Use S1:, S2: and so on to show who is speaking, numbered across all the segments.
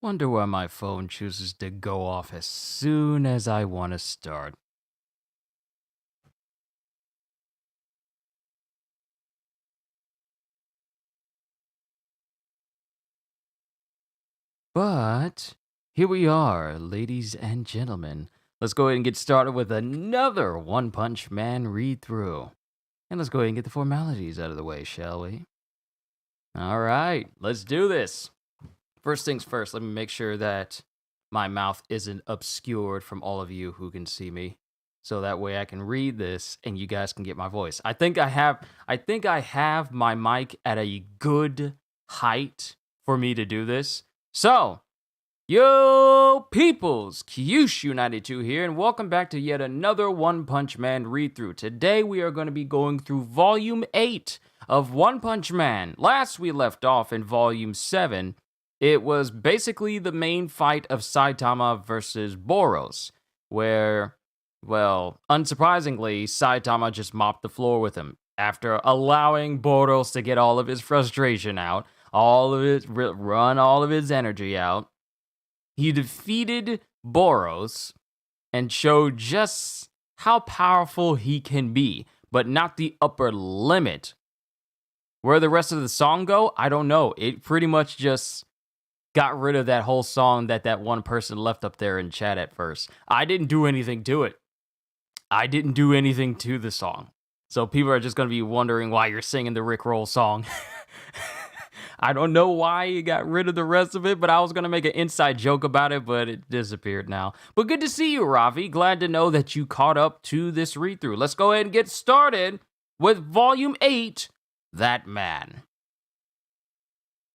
S1: Wonder why my phone chooses to go off as soon as I want to start. But here we are, ladies and gentlemen. Let's go ahead and get started with another One Punch Man read through. And let's go ahead and get the formalities out of the way, shall we? All right, let's do this. First things first, let me make sure that my mouth isn't obscured from all of you who can see me. So that way I can read this and you guys can get my voice. I think I have my mic at a good height for me to do this. So, yo peoples, Kyushu92 here, and welcome back to yet another One Punch Man read-through. Today we are going to be going through Volume 8 of One Punch Man. Last we left off in Volume 7, it was basically the main fight of Saitama versus Boros, where, well, unsurprisingly, Saitama just mopped the floor with him. After allowing Boros to get all of his frustration out, run all of his energy out, he defeated Boros and showed just how powerful he can be, but not the upper limit. Where the rest of the song go, I don't know. It pretty much just got rid of that whole song that one person left up there in chat at first. I didn't do anything to it. I didn't do anything to the song. So people are just going to be wondering why you're singing the Rickroll song. I don't know why you got rid of the rest of it, but I was going to make an inside joke about it, but it disappeared now. But good to see you, Ravi. Glad to know that you caught up to this read-through. Let's go ahead and get started with Volume 8, That Man.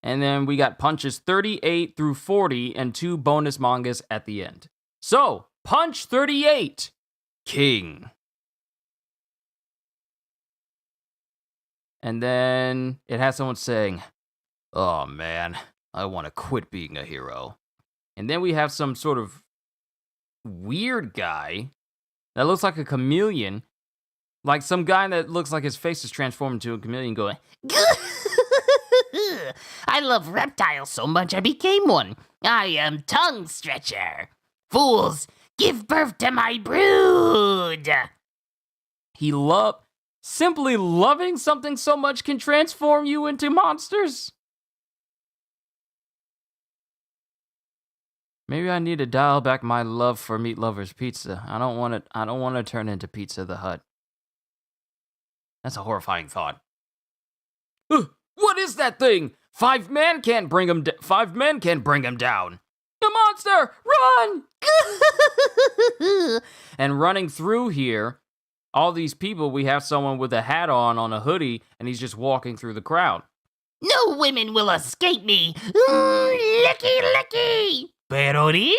S1: And then we got punches 38 through 40 and 2 bonus mangas at the end. So, punch 38, King. And then it has someone saying, "Oh man, I want to quit being a hero." And then we have some sort of weird guy that looks like a chameleon. Like some guy that looks like his face is transformed into a chameleon going,
S2: I love reptiles so much I became one. I am Tongue Stretcher. Fools, give birth to my brood.
S1: Simply loving something so much can transform you into monsters. Maybe I need to dial back my love for Meat Lover's Pizza. I don't want to turn into Pizza the Hut. That's a horrifying thought. What is that thing? 5 men can't bring him. 5 men can't bring him down. The monster, run! And running through here, all these people, we have someone with a hat on a hoodie, and he's just walking through the crowd.
S2: No women will escape me. Licky, licky. Perorin?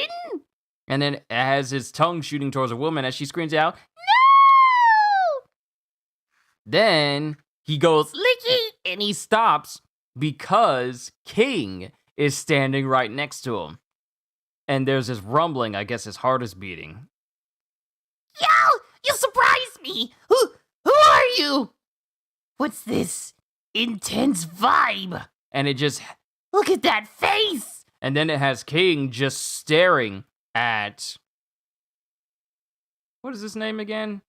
S1: And then has his tongue shooting towards a woman as she screams out,
S2: No!
S1: Then he goes, licky, and he stops because King is standing right next to him. And there's this rumbling, I guess his heart is beating.
S2: Yo, you surprised me. Who are you? What's this intense vibe?
S1: And it just,
S2: look at that face.
S1: And then it has King just staring at, what is his name again?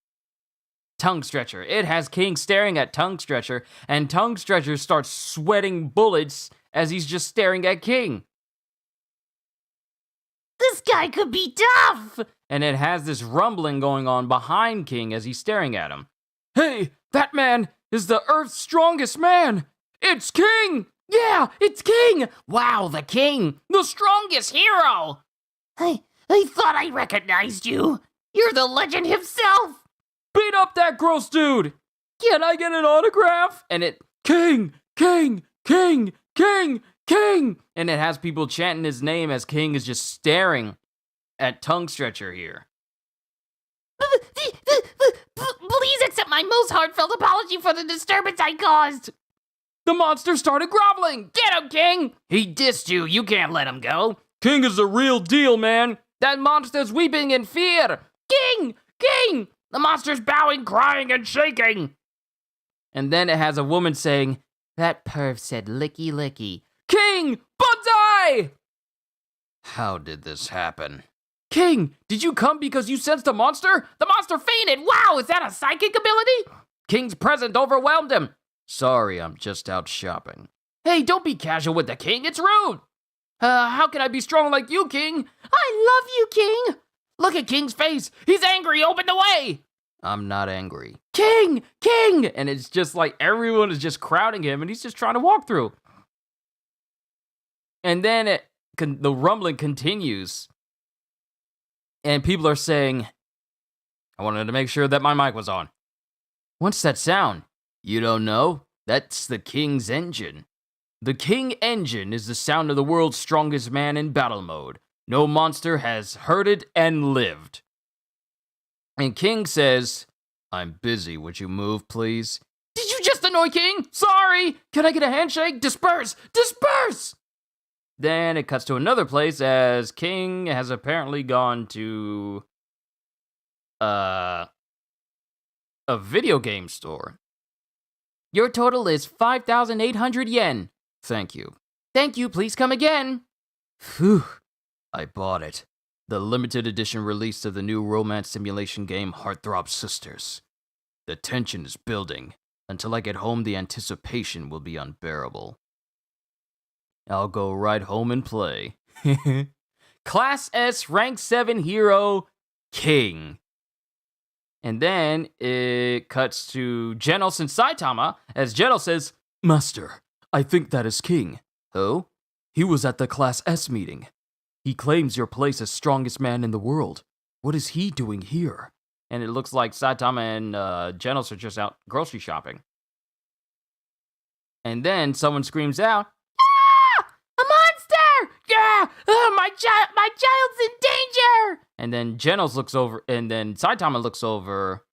S1: Tongue Stretcher. It has King staring at Tongue Stretcher, and Tongue Stretcher starts sweating bullets as he's just staring at King.
S2: This guy could be tough.
S1: And it has this rumbling going on behind King as he's staring at him. Hey, that man is the Earth's strongest man. It's King. Yeah, it's King. Wow, the King, the strongest hero.
S2: I thought I recognized you. You're the legend himself.
S1: Beat up that gross dude. Can I get an autograph? And it, King, King, King, King, King. And it has people chanting his name as King is just staring at Tongue Stretcher here.
S2: Please accept my most heartfelt apology for the disturbance I caused.
S1: The monster started groveling. Get him, King. He dissed you. You can't let him go. King is the real deal, man. That monster's weeping in fear. King, King. The monster's bowing, crying, and shaking. And then it has a woman saying, that perv said licky licky. King, banzai! How did this happen? King, did you come because you sensed a monster? The monster fainted! Wow, is that a psychic ability? King's presence overwhelmed him. Sorry, I'm just out shopping. Hey, don't be casual with the king, it's rude! How can I be strong like you, King? I love you, King! Look at King's face! He's angry, open the way! I'm not angry. King! King! And it's just like everyone is just crowding him and he's just trying to walk through. And then the rumbling continues. And people are saying, I wanted to make sure that my mic was on. What's that sound? You don't know? That's the King's engine. The King engine is the sound of the world's strongest man in battle mode. No monster has heard it and lived. And King says, I'm busy, would you move, please? Did you just annoy King? Sorry! Can I get a handshake? Disperse! Disperse! Then it cuts to another place as King has apparently gone to a video game store. Your total is 5,800 yen. Thank you. Thank you, please come again. Phew, I bought it. The limited edition release of the new romance simulation game Heartthrob Sisters. The tension is building. Until I get home, the anticipation will be unbearable. I'll go right home and play. Class S Rank 7 Hero King. And then it cuts to Genos and Saitama as Genos says, Master, I think that is King. Who? He was at the Class S meeting. He claims your place as strongest man in the world. What is he doing here? And it looks like Saitama and Genos are just out grocery shopping. And then someone screams out, a monster! Yeah! My child's in danger! And then Genos looks over, and then Saitama looks over,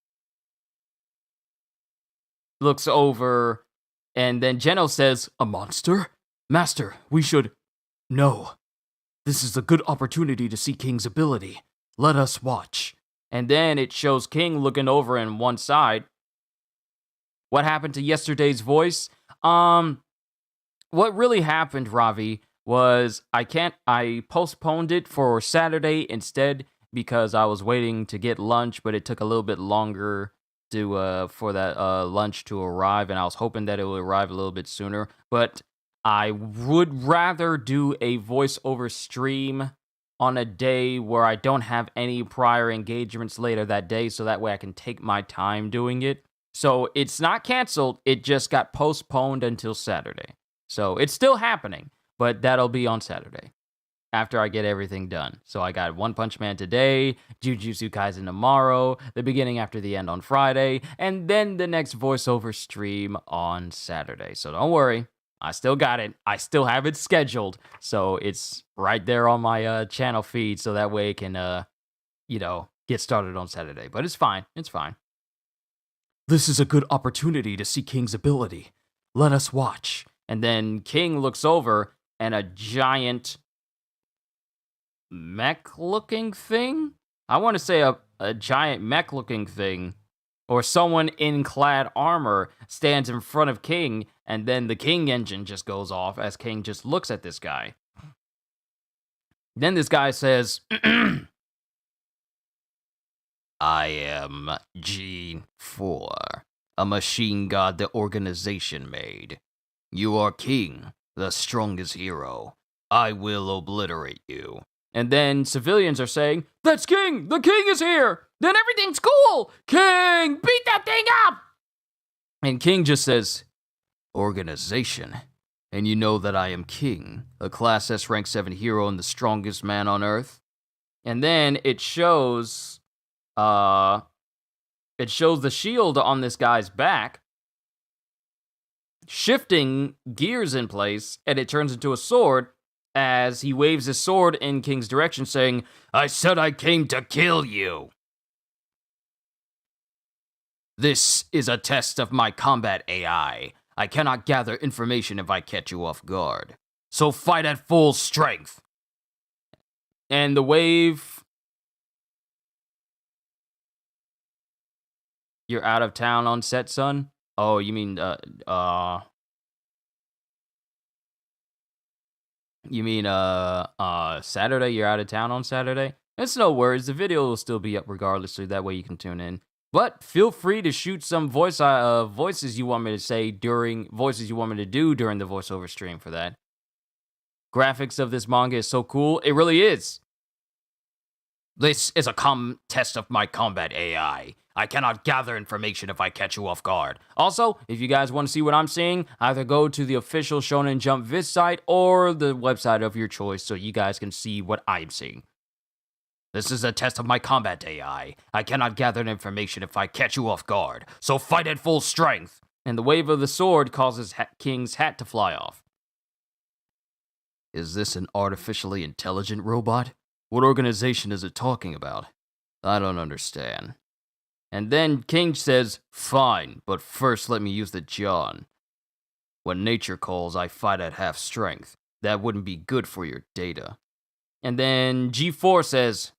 S1: and then Genos says, a monster? Master, we should... No. This is a good opportunity to see King's ability. Let us watch. And then it shows King looking over on one side. What happened to yesterday's voice? What really happened, Ravi, was I postponed it for Saturday instead because I was waiting to get lunch, but it took a little bit longer for that lunch to arrive, and I was hoping that it would arrive a little bit sooner. But I would rather do a voiceover stream on a day where I don't have any prior engagements later that day, so that way I can take my time doing it. So it's not canceled, it just got postponed until Saturday. So it's still happening, but that'll be on Saturday after I get everything done. So I got One Punch Man today, Jujutsu Kaisen tomorrow, the beginning after the end on Friday, and then the next voiceover stream on Saturday. So don't worry, I still got it. I still have it scheduled. So it's right there on my channel feed, so that way it can, get started on Saturday. But it's fine. It's fine. This is a good opportunity to see King's ability. Let us watch. And then King looks over, and a giant mech-looking thing? I want to say a giant mech-looking thing, or someone in clad armor stands in front of King, and then the King engine just goes off as King just looks at this guy. Then this guy says, I am G4, a machine god the organization made. You are King, the strongest hero. I will obliterate you. And then civilians are saying, that's King! The King is here! Then everything's cool! King, beat that thing up! And King just says, organization. And you know that I am King, a Class S Rank 7 hero and the strongest man on Earth? And then it shows the shield on this guy's back, shifting gears in place, and it turns into a sword as he waves his sword in King's direction, saying, I said I came to kill you. This is a test of my combat AI. I cannot gather information if I catch you off guard. So fight at full strength. And the wave... You're out of town on set, son? Oh, you mean, You mean Saturday? You're out of town on Saturday? It's no worries. The video will still be up regardless, so that way you can tune in. But feel free to shoot some voices you want me to say voices you want me to do during the voiceover stream for that. Graphics of this manga is so cool. It really is. This is a test of my combat AI. I cannot gather information if I catch you off guard. Also, if you guys want to see what I'm seeing, either go to the official Shonen Jump Viz site or the website of your choice so you guys can see what I'm seeing. This is a test of my combat AI. I cannot gather information if I catch you off guard, so fight at full strength. And the wave of the sword causes King's hat to fly off. Is this an artificially intelligent robot? What organization is it talking about? I don't understand. And then King says, fine, but first let me use the John. When nature calls, I fight at half strength. That wouldn't be good for your data. And then G4 says,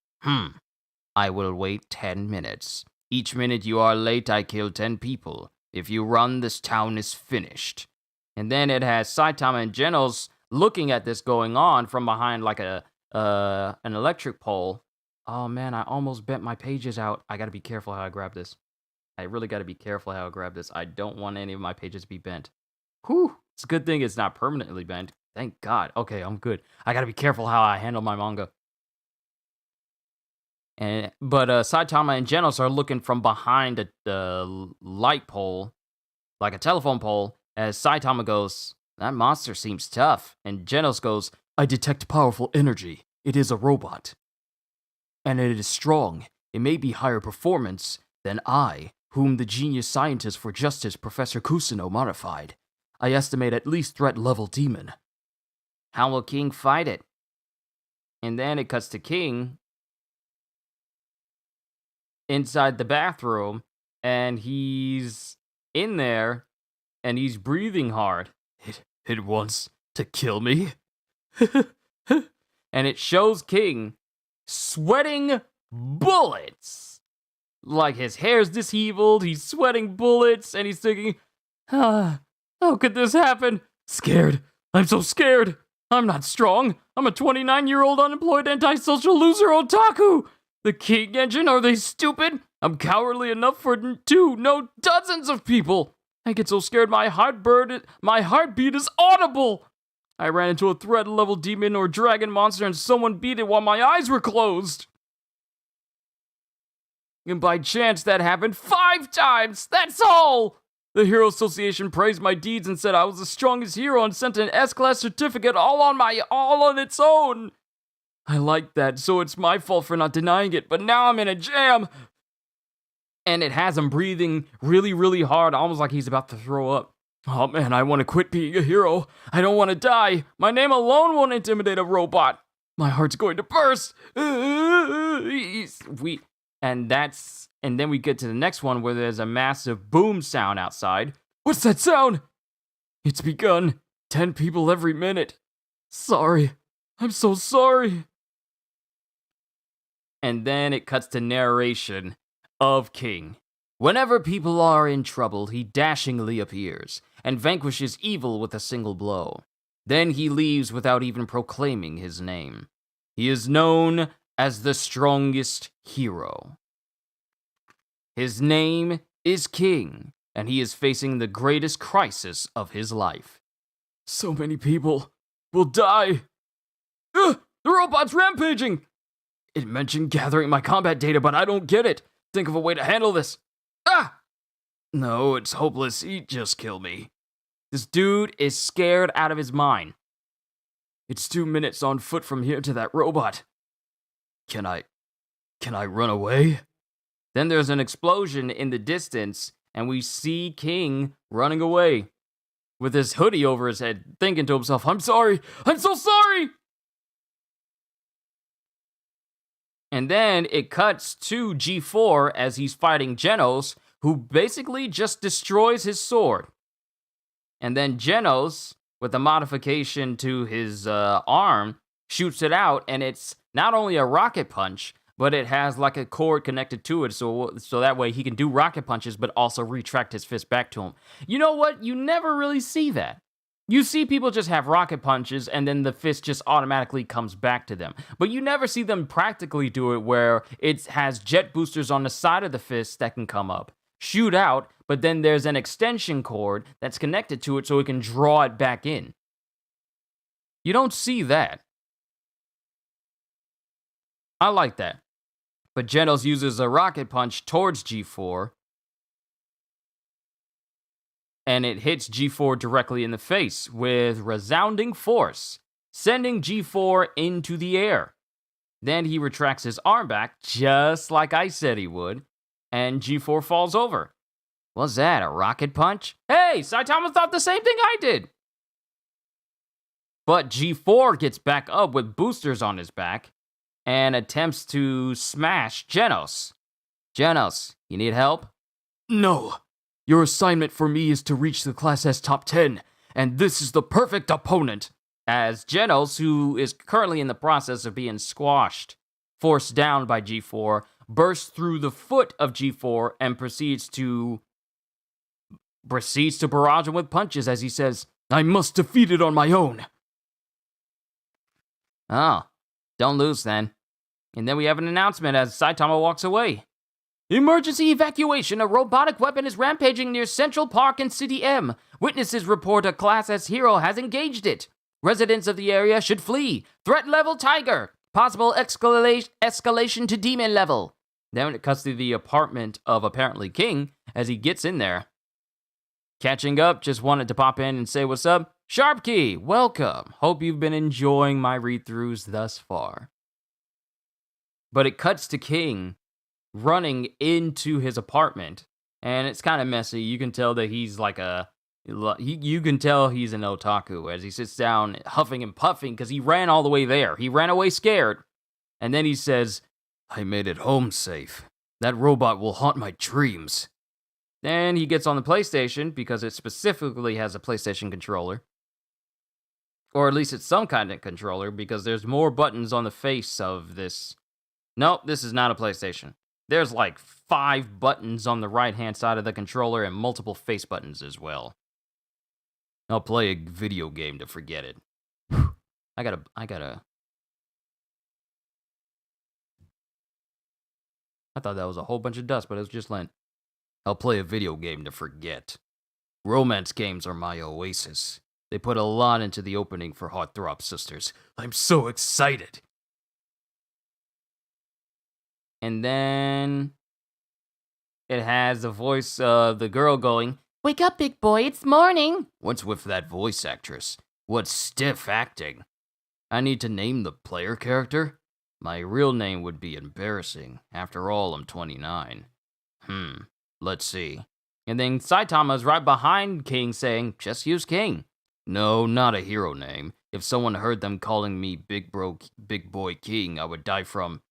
S1: I will wait 10 minutes. Each minute you are late, I kill 10 people. If you run, this town is finished. And then it has Saitama and Genos looking at this going on from behind like an electric pole. Oh man, I almost bent my pages out. I gotta be careful how I grab this. I really gotta be careful how I grab this. I don't want any of my pages to be bent. Whew, it's a good thing it's not permanently bent. Thank God. Okay, I'm good. I gotta be careful how I handle my manga. But Saitama and Genos are looking from behind the light pole, like a telephone pole, as Saitama goes, that monster seems tough. And Genos goes, I detect powerful energy. It is a robot. And it is strong. It may be higher performance than I, whom the genius scientist for justice, Professor Kusino, modified. I estimate at least threat level demon. How will King fight it? And then it cuts to King inside the bathroom, and he's in there, and he's breathing hard. It wants to kill me? And it shows King sweating bullets. Like his hair's disheveled, he's sweating bullets, and he's thinking, how could this happen? Scared. I'm so scared. I'm not strong. I'm a 29-year-old unemployed antisocial loser otaku. The King engine, are they stupid? I'm cowardly enough for dozens of people. I get so scared my heartbeat is audible. I ran into a threat level demon or dragon monster and someone beat it while my eyes were closed. And by chance that happened 5 times, that's all! The Hero Association praised my deeds and said I was the strongest hero and sent an S-Class certificate all on its own. I like that, so it's my fault for not denying it, but now I'm in a jam. And it has him breathing really, really hard, almost like he's about to throw up. Oh man, I want to quit being a hero. I don't want to die. My name alone won't intimidate a robot. My heart's going to burst. And then we get to the next one where there's a massive boom sound outside. What's that sound? It's begun. 10 people every minute. Sorry. I'm so sorry. And then it cuts to narration of King. Whenever people are in trouble, he dashingly appears and vanquishes evil with a single blow. Then he leaves without even proclaiming his name. He is known as the strongest hero. His name is King, and he is facing the greatest crisis of his life. So many people will die. The robot's rampaging! It mentioned gathering my combat data, but I don't get it. Think of a way to handle this. No, it's hopeless. He'd just kill me. This dude is scared out of his mind. It's 2 minutes on foot from here to that robot. Can I run away? Then there's an explosion in the distance, and we see King running away with his hoodie over his head, thinking to himself, I'm sorry. I'm so sorry. And then it cuts to G4 as he's fighting Genos, who basically just destroys his sword. And then Genos, with a modification to his arm, shoots it out, and it's not only a rocket punch, but it has like a cord connected to it, so that way he can do rocket punches, but also retract his fist back to him. You know what? You never really see that. You see people just have rocket punches and then the fist just automatically comes back to them. But you never see them practically do it where it has jet boosters on the side of the fist that can come up, shoot out, but then there's an extension cord that's connected to it so it can draw it back in. You don't see that. I like that. But Genos uses a rocket punch towards G4, and it hits G4 directly in the face with resounding force, sending G4 into the air. Then he retracts his arm back, just like I said he would, and G4 falls over. Was that a rocket punch? Hey, Saitama thought the same thing I did! But G4 gets back up with boosters on his back and attempts to smash Genos. Genos, you need help? No. Your assignment for me is to reach the Class S top 10, and this is the perfect opponent. As Genos, who is currently in the process of being squashed, forced down by G4, bursts through the foot of G4 and proceeds to barrage him with punches as he says, I must defeat it on my own. Oh, don't lose then. And then we have an announcement as Saitama walks away. Emergency evacuation. A robotic weapon is rampaging near Central Park and City M. Witnesses report a Class S hero has engaged it. Residents of the area should flee. Threat level Tiger. Possible escalation to demon level. Then it cuts to the apartment of apparently King as he gets in there. Catching up, just wanted to pop in and say what's up. Sharpkey, welcome. Hope you've been enjoying my read-throughs thus far. But it cuts to King running into his apartment, and it's kind of messy. You can tell that he's like you can tell he's an otaku as he sits down huffing and puffing because he ran all the way there. He ran away scared. And then he says, I made it home safe. That robot will haunt my dreams. Then he gets on the PlayStation because it specifically has a PlayStation controller. Or at least it's some kind of controller because there's more buttons on the face of this. Nope, this is not a PlayStation. There's like 5 buttons on the right-hand side of the controller and multiple face buttons as well. I'll play a video game to forget it. I gotta... I thought that was a whole bunch of dust, but it was just Lent. I'll play a video game to forget. Romance games are my oasis. They put a lot into the opening for Heartthrob Sisters. I'm so excited! And then it has the voice of the girl going, Wake up, big boy, it's morning. What's with that voice actress? What stiff acting. I need to name the player character? My real name would be embarrassing. After all, I'm 29. Let's see. And then Saitama's right behind King saying, just use King. No, not a hero name. If someone heard them calling me Big Boy King, I would die from...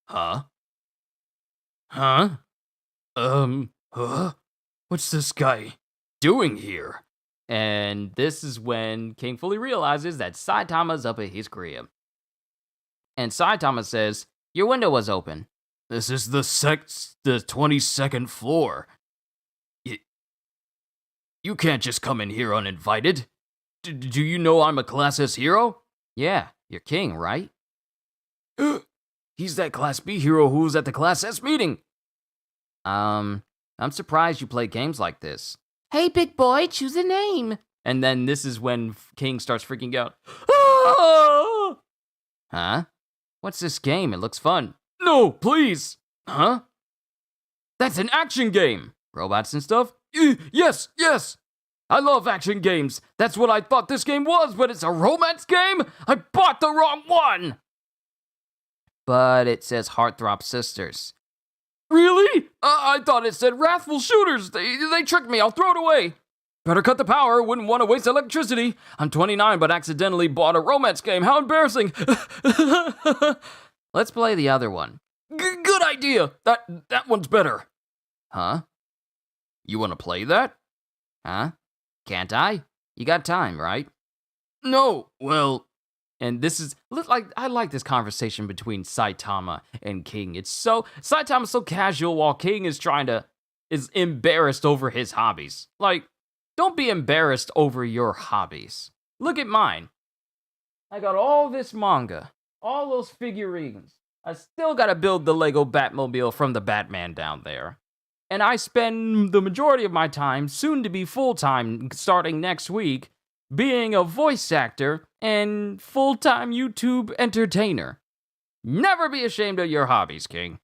S1: Huh? What's this guy doing here? And this is when King fully realizes that Saitama's up at his crib. And Saitama says, your window was open. This is the 22nd floor. You can't just come in here uninvited. Do you know I'm a Class S hero? Yeah, you're King, right? He's that Class B hero who was at the Class S meeting. I'm surprised you play games like this. Hey, big boy, choose a name. And then this is when King starts freaking out. Ah! Huh? What's this game? It looks fun. No, please. Huh? That's an action game. Robots and stuff? Yes. I love action games. That's what I thought this game was, but it's a romance game? I bought the wrong one. But it says Heartthrob Sisters. Really? I thought it said Wrathful Shooters. They tricked me. I'll throw it away. Better cut the power. Wouldn't want to waste electricity. I'm 29, but accidentally bought a romance game. How embarrassing. Let's play the other one. Good idea. That one's better. Huh? You want to play that? Huh? Can't I? You got time, right? No. Well... And this is, I like this conversation between Saitama and King. Saitama's so casual while King is embarrassed over his hobbies. Like, don't be embarrassed over your hobbies. Look at mine. I got all this manga, all those figurines. I still gotta build the Lego Batmobile from the Batman down there. And I spend the majority of my time, soon to be full-time starting next week, being a voice actor and full-time YouTube entertainer. Never be ashamed of your hobbies, King.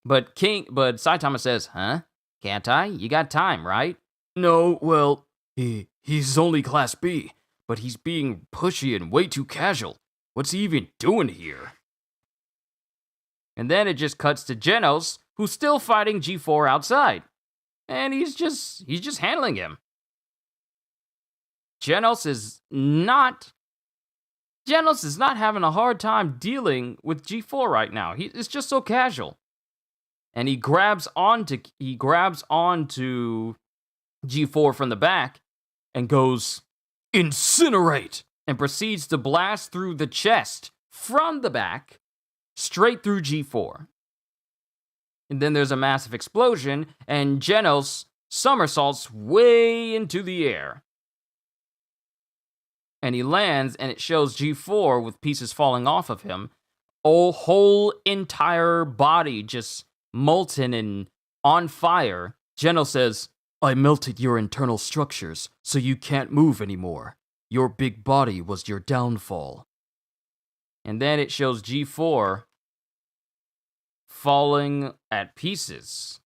S1: But Saitama says, huh? Can't I? You got time, right? No, well, he's only Class B, but he's being pushy and way too casual. What's he even doing here? And then it just cuts to Genos, who's still fighting G4 outside. And he's just handling him. Genos is not having a hard time dealing with G4 right now. It's just so casual. And he grabs onto G4 from the back and goes, "Incinerate!" and proceeds to blast through the chest from the back straight through G4. And then there's a massive explosion, and Genos somersaults way into the air. And he lands, and it shows G4 with pieces falling off of him. Whole entire body just molten and on fire. Genos says, "I melted your internal structures, so you can't move anymore. Your big body was your downfall." And then it shows G4 falling at pieces.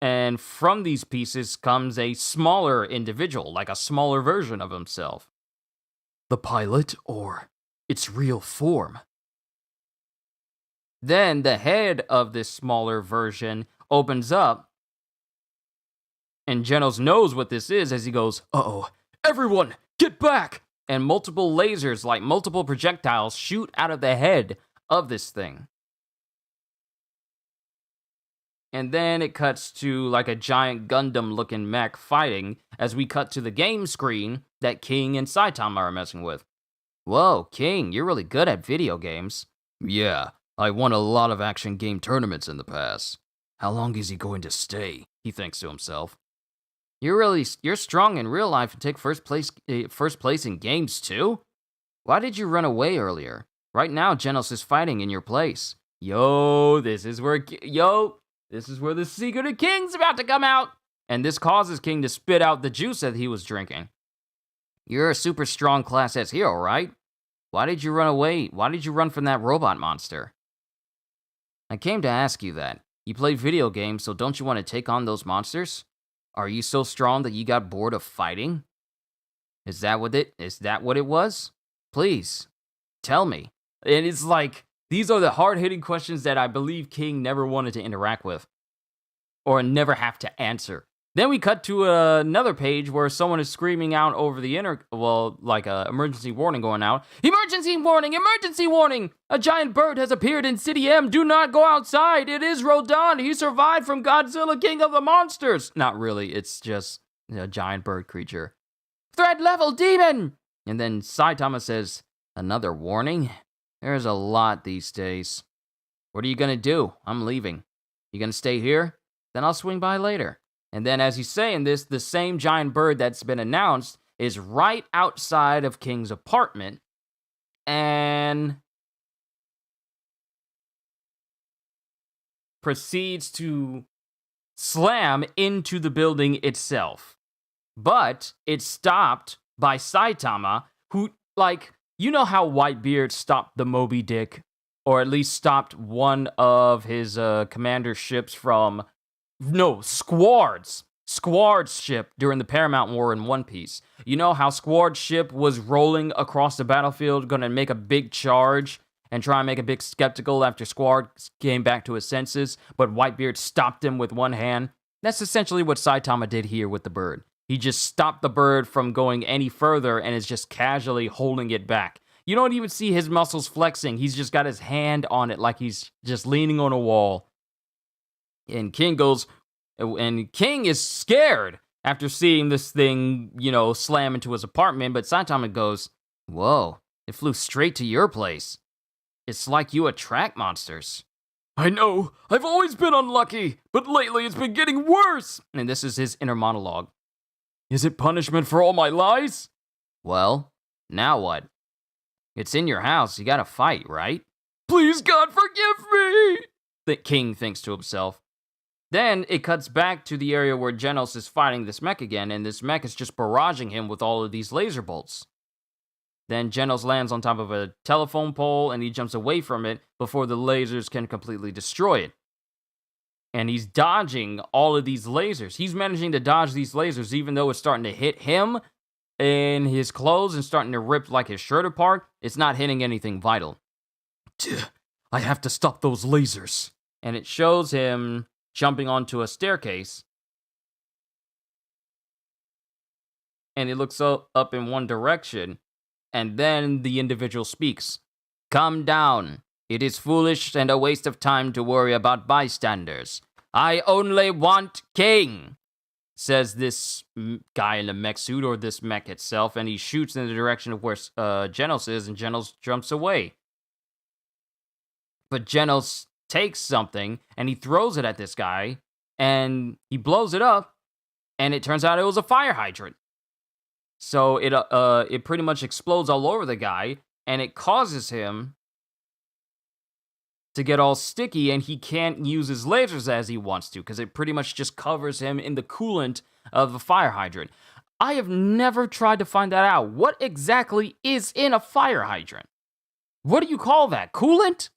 S1: And from these pieces comes a smaller individual, like a smaller version of himself. The pilot, or its real form. Then the head of this smaller version opens up, and Genos knows what this is as he goes, "Uh-oh, everyone, get back!" And multiple lasers, like multiple projectiles, shoot out of the head of this thing. And then it cuts to like a giant Gundam-looking mech fighting as we cut to the game screen that King and Saitama are messing with. Whoa, King, you're really good at video games. Yeah, I won a lot of action game tournaments in the past. How long is he going to stay? He thinks to himself. You're strong in real life and take first place in games too? Why did you run away earlier? Right now, Genos is fighting in your place. This is where the secret of King's about to come out. And this causes King to spit out the juice that he was drinking. You're a super strong Class S hero, right? Why did you run away? Why did you run from that robot monster? I came to ask you that. You play video games, so don't you want to take on those monsters? Are you so strong that you got bored of fighting? Is that what it was? Please, tell me. And it's like, these are the hard-hitting questions that I believe King never wanted to interact with. Or never have to answer. Then we cut to another page where someone is screaming out over the like a emergency warning going out. Emergency warning! Emergency warning! A giant bird has appeared in City M. Do not go outside. It is Rodan. He survived from Godzilla, King of the Monsters. Not really. It's just a giant bird creature. Threat level demon! And then Saitama says, another warning? There's a lot these days. What are you gonna do? I'm leaving. You gonna stay here? Then I'll swing by later. And then as he's saying this, the same giant bird that's been announced is right outside of King's apartment. And proceeds to slam into the building itself. But it's stopped by Saitama, who, like, you know how Whitebeard stopped the Moby Dick? Or at least stopped one of his commander ships from... No, Squard's ship during the Paramount War in One Piece. You know how Squard's ship was rolling across the battlefield, gonna make a big charge and try and make a big spectacle after Squard came back to his senses, but Whitebeard stopped him with one hand? That's essentially what Saitama did here with the bird. He just stopped the bird from going any further and is just casually holding it back. You don't even see his muscles flexing. He's just got his hand on it like he's just leaning on a wall. And King is scared after seeing this thing, slam into his apartment. But Saitama goes, whoa, it flew straight to your place. It's like you attract monsters. I know, I've always been unlucky, but lately it's been getting worse. And this is his inner monologue. Is it punishment for all my lies? Well, now what? It's in your house, you gotta fight, right? Please, God, forgive me! The king thinks to himself. Then it cuts back to the area where Genos is fighting this mech again, and this mech is just barraging him with all of these laser bolts. Then Genos lands on top of a telephone pole, and he jumps away from it before the lasers can completely destroy it. And he's dodging all of these lasers. He's managing to dodge these lasers, even though it's starting to hit him in his clothes and starting to rip like his shirt apart. It's not hitting anything vital. I have to stop those lasers. And it shows him jumping onto a staircase. And he looks up in one direction. And then the individual speaks. Calm down. It is foolish and a waste of time to worry about bystanders. I only want king, says this guy in the mech suit, or this mech itself, and he shoots in the direction of where Genos is, and Genos jumps away. But Genos takes something, and he throws it at this guy, and he blows it up, and it turns out it was a fire hydrant. So it pretty much explodes all over the guy, and it causes him to get all sticky, and he can't use his lasers as he wants to, because it pretty much just covers him in the coolant of a fire hydrant. I have never tried to find that out. What exactly is in a fire hydrant? What do you call that? Coolant?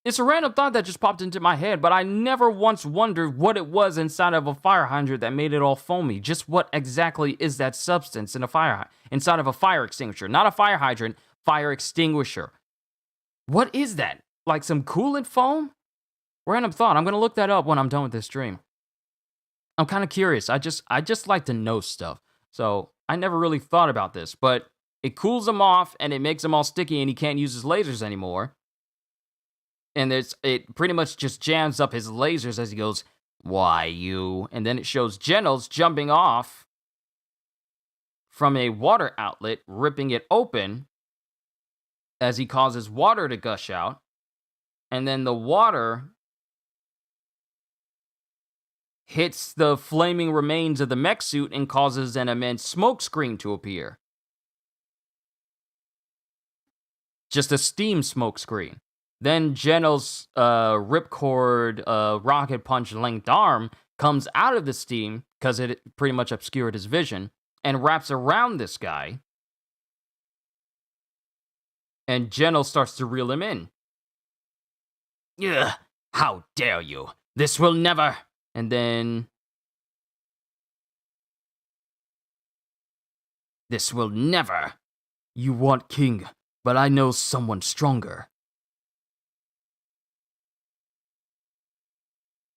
S1: It's a random thought that just popped into my head, but I never once wondered what it was inside of a fire hydrant that made it all foamy. Just what exactly is that substance in inside of a fire extinguisher? Not a fire hydrant, fire extinguisher. What is that? Like some coolant foam? Random thought. I'm going to look that up when I'm done with this stream. I'm kind of curious. I just like to know stuff. So I never really thought about this, but it cools him off and it makes him all sticky and he can't use his lasers anymore. And it pretty much just jams up his lasers as he goes, why you? And then it shows Genos jumping off from a water outlet, ripping it open as he causes water to gush out. And then the water hits the flaming remains of the mech suit and causes an immense smoke screen to appear. Just a steam smoke screen. Then Genos' ripcord rocket punch linked arm comes out of the steam, because it pretty much obscured his vision, and wraps around this guy. And Genos starts to reel him in. Ugh, how dare you? This will never... And then... This will never... You want king, but I know someone stronger.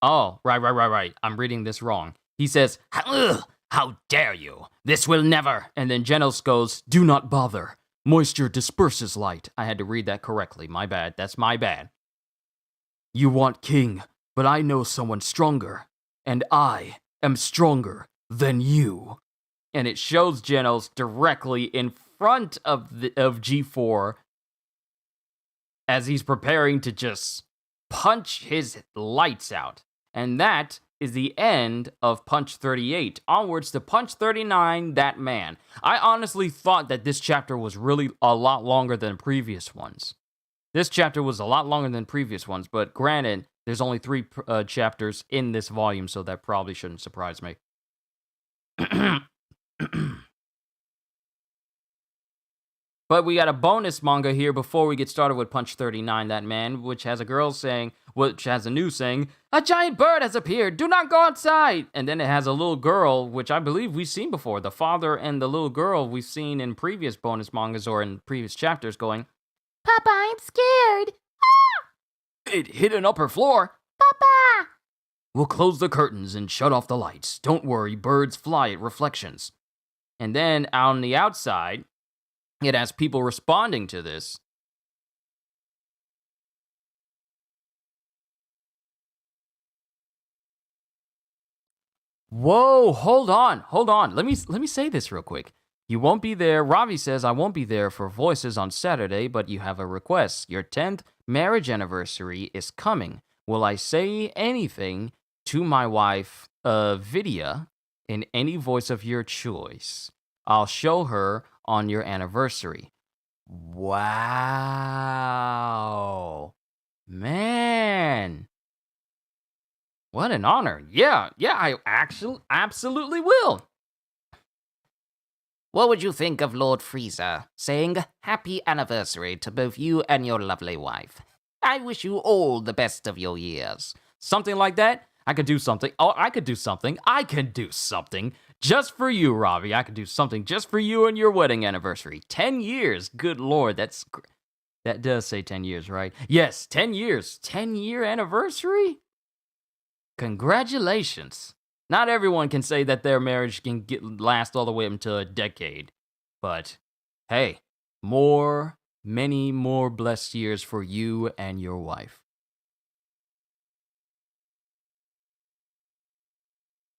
S1: Oh, right. I'm reading this wrong. He says, ugh, how dare you? This will never... And then Genos goes, do not bother. Moisture disperses light. I had to read that correctly. My bad. That's my bad. You want king, but I know someone stronger. And I am stronger than you. And it shows Genos directly in front of G4 as he's preparing to just punch his lights out. And that is the end of Punch 38. Onwards to Punch 39, That Man. I honestly thought that this chapter was really a lot longer than previous ones. This chapter was a lot longer than previous ones, but granted, there's only 3 chapters in this volume, so that probably shouldn't surprise me. But we got a bonus manga here before we get started with Punch 39, That Man, which has a news saying, a giant bird has appeared, do not go outside! And then it has a little girl, which I believe we've seen before. The father and the little girl we've seen in previous bonus mangas or in previous chapters going, Papa, I'm scared! Ah! It hit an upper floor! Papa! We'll close the curtains and shut off the lights. Don't worry, birds fly at reflections. And then on the outside, it has people responding to this. Whoa, hold on. Let me say this real quick. You won't be there. Ravi says, I won't be there for Voices on Saturday, but you have a request. Your 10th marriage anniversary is coming. Will I say anything to my wife, Vidya, in any voice of your choice. I'll show her on your anniversary. Wow. Man. What an honor. Yeah, I actually absolutely will.
S2: What would you think of Lord Frieza saying happy anniversary to both you and your lovely wife? I wish you all the best of your years.
S1: Something like that? I could do something. Oh, I could do something. I can do something just for you, Ravi. I could do something just for you and your wedding anniversary. 10 years. Good Lord, that does say 10 years, right? Yes, 10 years. 10-year anniversary? Congratulations. Not everyone can say that their marriage can last all the way up until a decade. But hey, many more blessed years for you and your wife.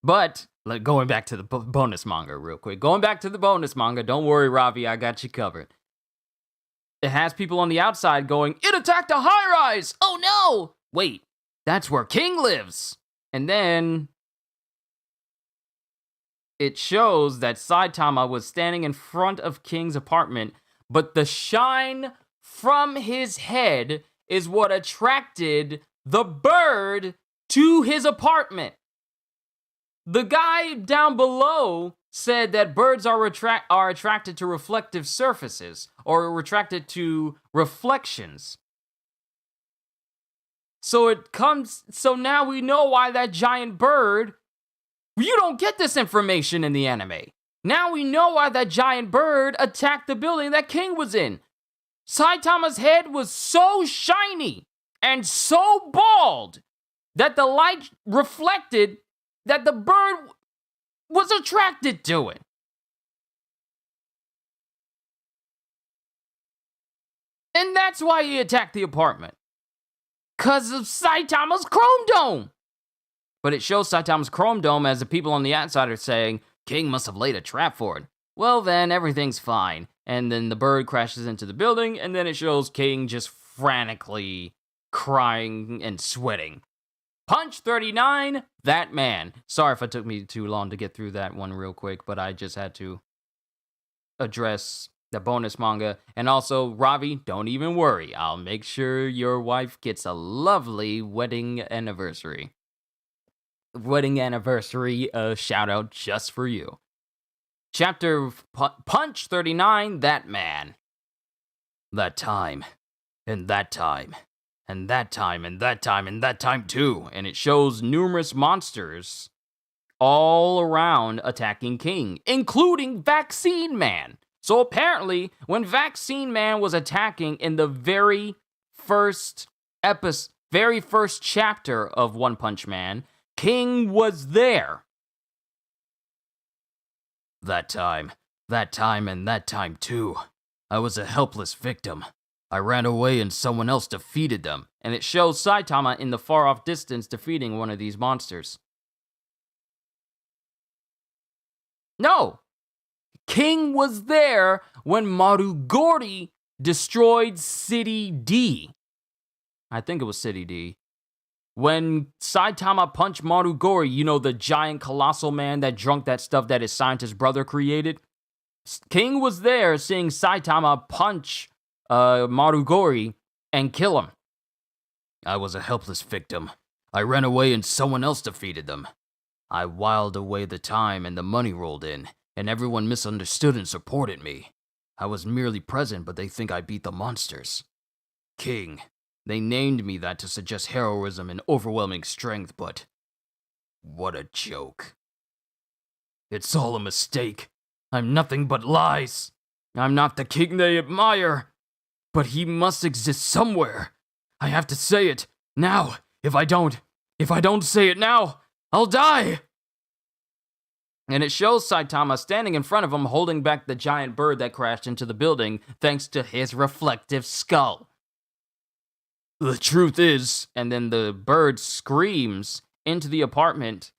S1: But going back to the bonus manga real quick. Going back to the bonus manga. Don't worry, Ravi, I got you covered. It has people on the outside going, "It attacked a high-rise! Oh no! Wait, that's where King lives!" And then it shows that Saitama was standing in front of King's apartment, but the shine from his head is what attracted the bird to his apartment. The guy down below said that birds are attracted to reflective surfaces or attracted to reflections. So now we know why that giant bird. You don't get this information in the anime. Now we know why that giant bird attacked the building that King was in. Saitama's head was so shiny and so bald that the light reflected that the bird was attracted to it. And that's why he attacked the apartment. 'Cause of Saitama's chrome dome. But it shows Saitama's chrome dome as the people on the outside are saying, King must have laid a trap for it. Well, then everything's fine. And then the bird crashes into the building, and then it shows King just frantically crying and sweating. Punch 39, that man. Sorry if it took me too long to get through that one real quick, but I just had to address the bonus manga. And also, Ravi, don't even worry. I'll make sure your wife gets a lovely wedding anniversary. Wedding anniversary shout out just for you. Chapter Punch 39, that man. That time, and that time, and that time, and that time, and that time too. And it shows numerous monsters all around attacking King, including Vaccine Man. So apparently, when Vaccine Man was attacking in the very first chapter of One Punch Man, King was there. That time, and that time too. I was a helpless victim. I ran away and someone else defeated them. And it shows Saitama in the far-off distance defeating one of these monsters. No! King was there when Marugori destroyed City D. I think it was City D. When Saitama punched Marugori, you know, the giant colossal man that drunk that stuff that his scientist brother created? King was there seeing Saitama punch Marugori and kill him. I was a helpless victim. I ran away and someone else defeated them. I whiled away the time and the money rolled in, and everyone misunderstood and supported me. I was merely present, but they think I beat the monsters. King. They named me that to suggest heroism and overwhelming strength, but what a joke. It's all a mistake. I'm nothing but lies. I'm not the king they admire, but he must exist somewhere. I have to say it now. If I don't say it now, I'll die. And it shows Saitama standing in front of him holding back the giant bird that crashed into the building thanks to his reflective skull. The truth is, and then the bird screams into the apartment,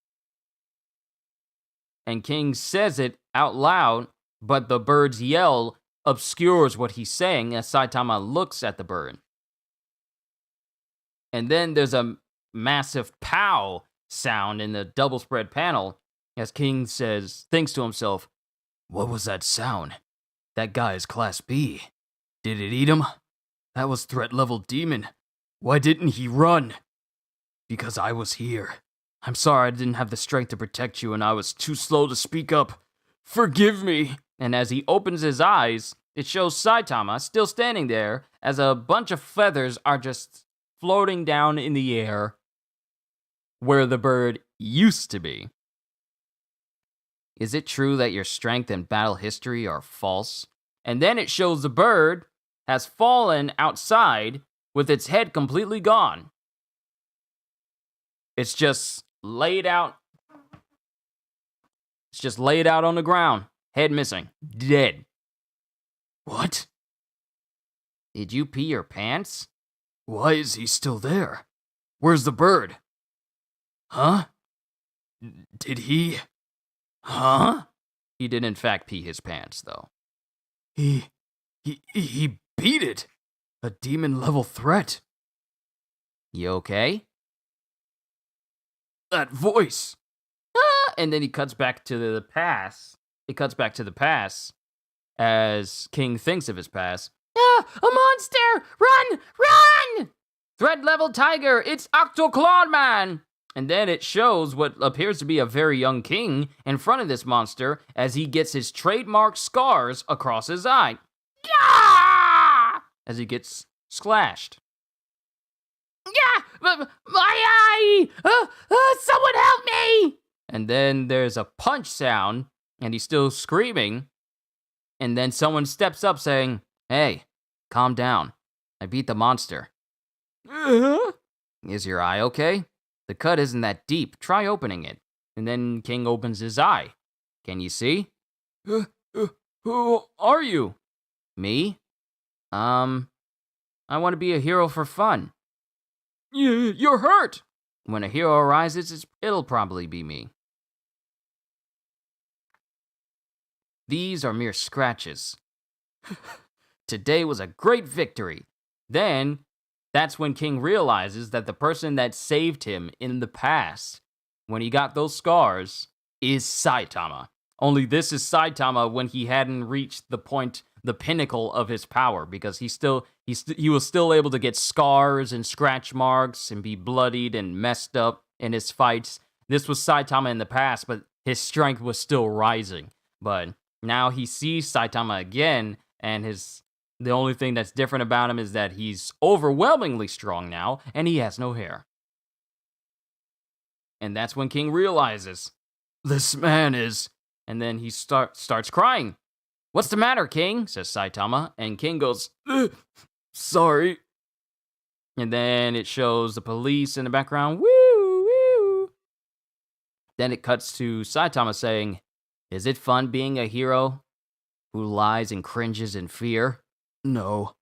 S1: and King says it out loud, but the bird's yell obscures what he's saying as Saitama looks at the bird. And then there's a massive pow sound in the double spread panel, As King thinks to himself, what was that sound? That guy is Class B. Did it eat him? That was threat level demon. Why didn't he run? Because I was here. I'm sorry I didn't have the strength to protect you and I was too slow to speak up. Forgive me. And as he opens his eyes, it shows Saitama still standing there as a bunch of feathers are just floating down in the air where the bird used to be. Is it true that your strength and battle history are false? And then it shows the bird has fallen outside with its head completely gone. It's just laid out. It's just laid out on the ground. Head missing. Dead. What? Did you pee your pants? Why is he still there? Where's the bird? Huh? Did he? Huh? He did in fact pee his pants, though. He beat it. A demon level threat. You okay? That voice. Ah! And then he cuts back to the past. It cuts back to the past as King thinks of his past. Ah, a monster! Run! Run! Threat level tiger, it's Octoclawed Man! And then it shows what appears to be a very young king in front of this monster as he gets his trademark scars across his eye. Yeah! As he gets splashed. Yeah! My eye! Someone help me! And then there's a punch sound, and he's still screaming. And then someone steps up saying, hey, calm down. I beat the monster. Is your eye okay? The cut isn't that deep. Try opening it. And then King opens his eye. Can you see? Who are you? Me? I want to be a hero for fun. You're hurt! When a hero arises, it'll probably be me. These are mere scratches. Today was a great victory. Then, that's when King realizes that the person that saved him in the past, when he got those scars, is Saitama. Only this is Saitama when he hadn't reached the pinnacle of his power, because he was still able to get scars and scratch marks and be bloodied and messed up in his fights. This was Saitama in the past, but his strength was still rising. But now he sees Saitama again, and the only thing that's different about him is that he's overwhelmingly strong now, and he has no hair. And that's when King realizes, this man is... And then he starts crying. What's the matter, King? Says Saitama. And King goes, sorry. And then it shows the police in the background. Woo, woo. Then it cuts to Saitama saying, is it fun being a hero who lies and cringes in fear? No.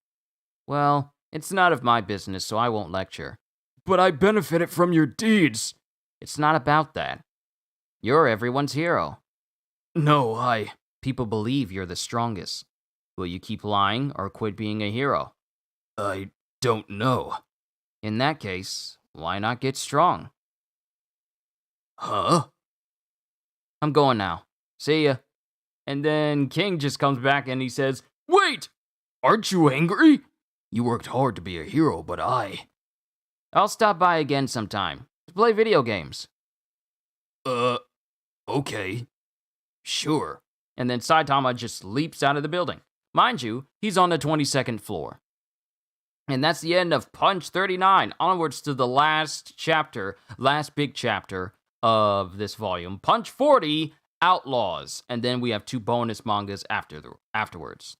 S1: Well, it's none of my business, so I won't lecture. But I benefited from your deeds. It's not about that. You're everyone's hero. No, People believe you're the strongest. Will you keep lying or quit being a hero? I don't know. In that case, why not get strong? Huh? I'm going now. See ya. And then King just comes back and he says, wait! Aren't you angry? You worked hard to be a hero, but I'll stop by again sometime to play video games. Okay. Sure. And then Saitama just leaps out of the building. Mind you, he's on the 22nd floor. And that's the end of Punch 39. Onwards to the last big chapter of this volume. Punch 40, Outlaws. And then we have 2 bonus mangas afterwards.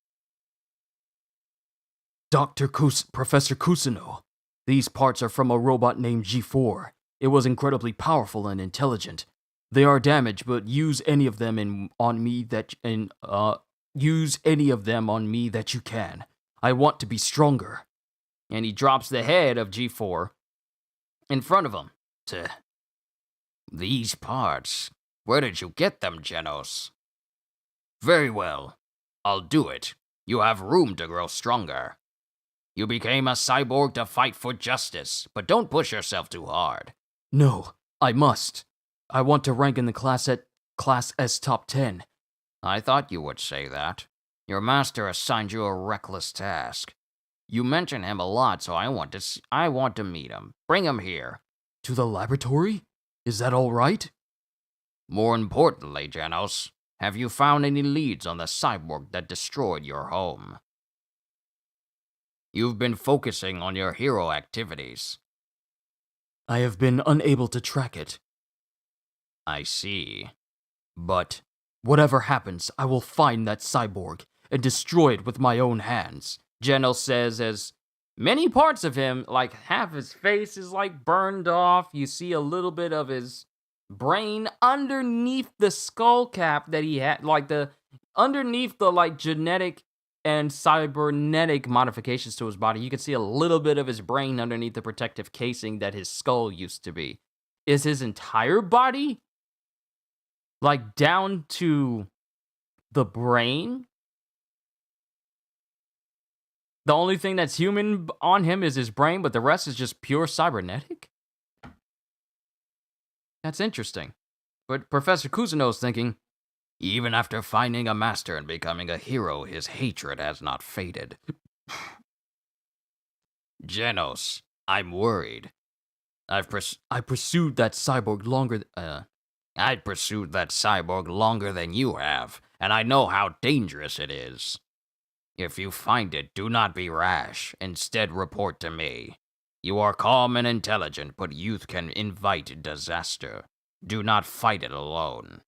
S1: Professor Kusuno. These parts are from a robot named G4. It was incredibly powerful and intelligent. They are damaged, but use any of them on me that you can. I want to be stronger. And he drops the head of G4 in front of him. These parts, where did you get them, Genos? Very well. I'll do it. You have room to grow stronger. You became a cyborg to fight for justice, but don't push yourself too hard. No, I must. I want to rank in the class at Class S top 10.
S3: I thought you would say that. Your master assigned you a reckless task. You mention him a lot, so I want to meet him. Bring him here.
S1: To the laboratory? Is that all right?
S3: More importantly, Janos, have you found any leads on the cyborg that destroyed your home? You've been focusing on your hero activities.
S1: I have been unable to track it.
S3: I see. But
S1: whatever happens, I will find that cyborg and destroy it with my own hands.
S3: Janos says as many parts of him, like half his face is like burned off. You see a little bit of his brain underneath the skull cap that he had, like underneath the like genetic and cybernetic modifications to his body. You can see a little bit of his brain underneath the protective casing that his skull used to be. Is his entire body like down to the brain? The only thing that's human on him is his brain, but the rest is just pure cybernetic? That's interesting. But Professor Kuzuno's thinking, even after finding a master and becoming a hero, his hatred has not faded. Janos, I'm worried. I pursued that cyborg longer than you have, and I know how dangerous it is. If you find it, do not be rash. Instead, report to me. You are calm and intelligent, but youth can invite disaster. Do not fight it alone.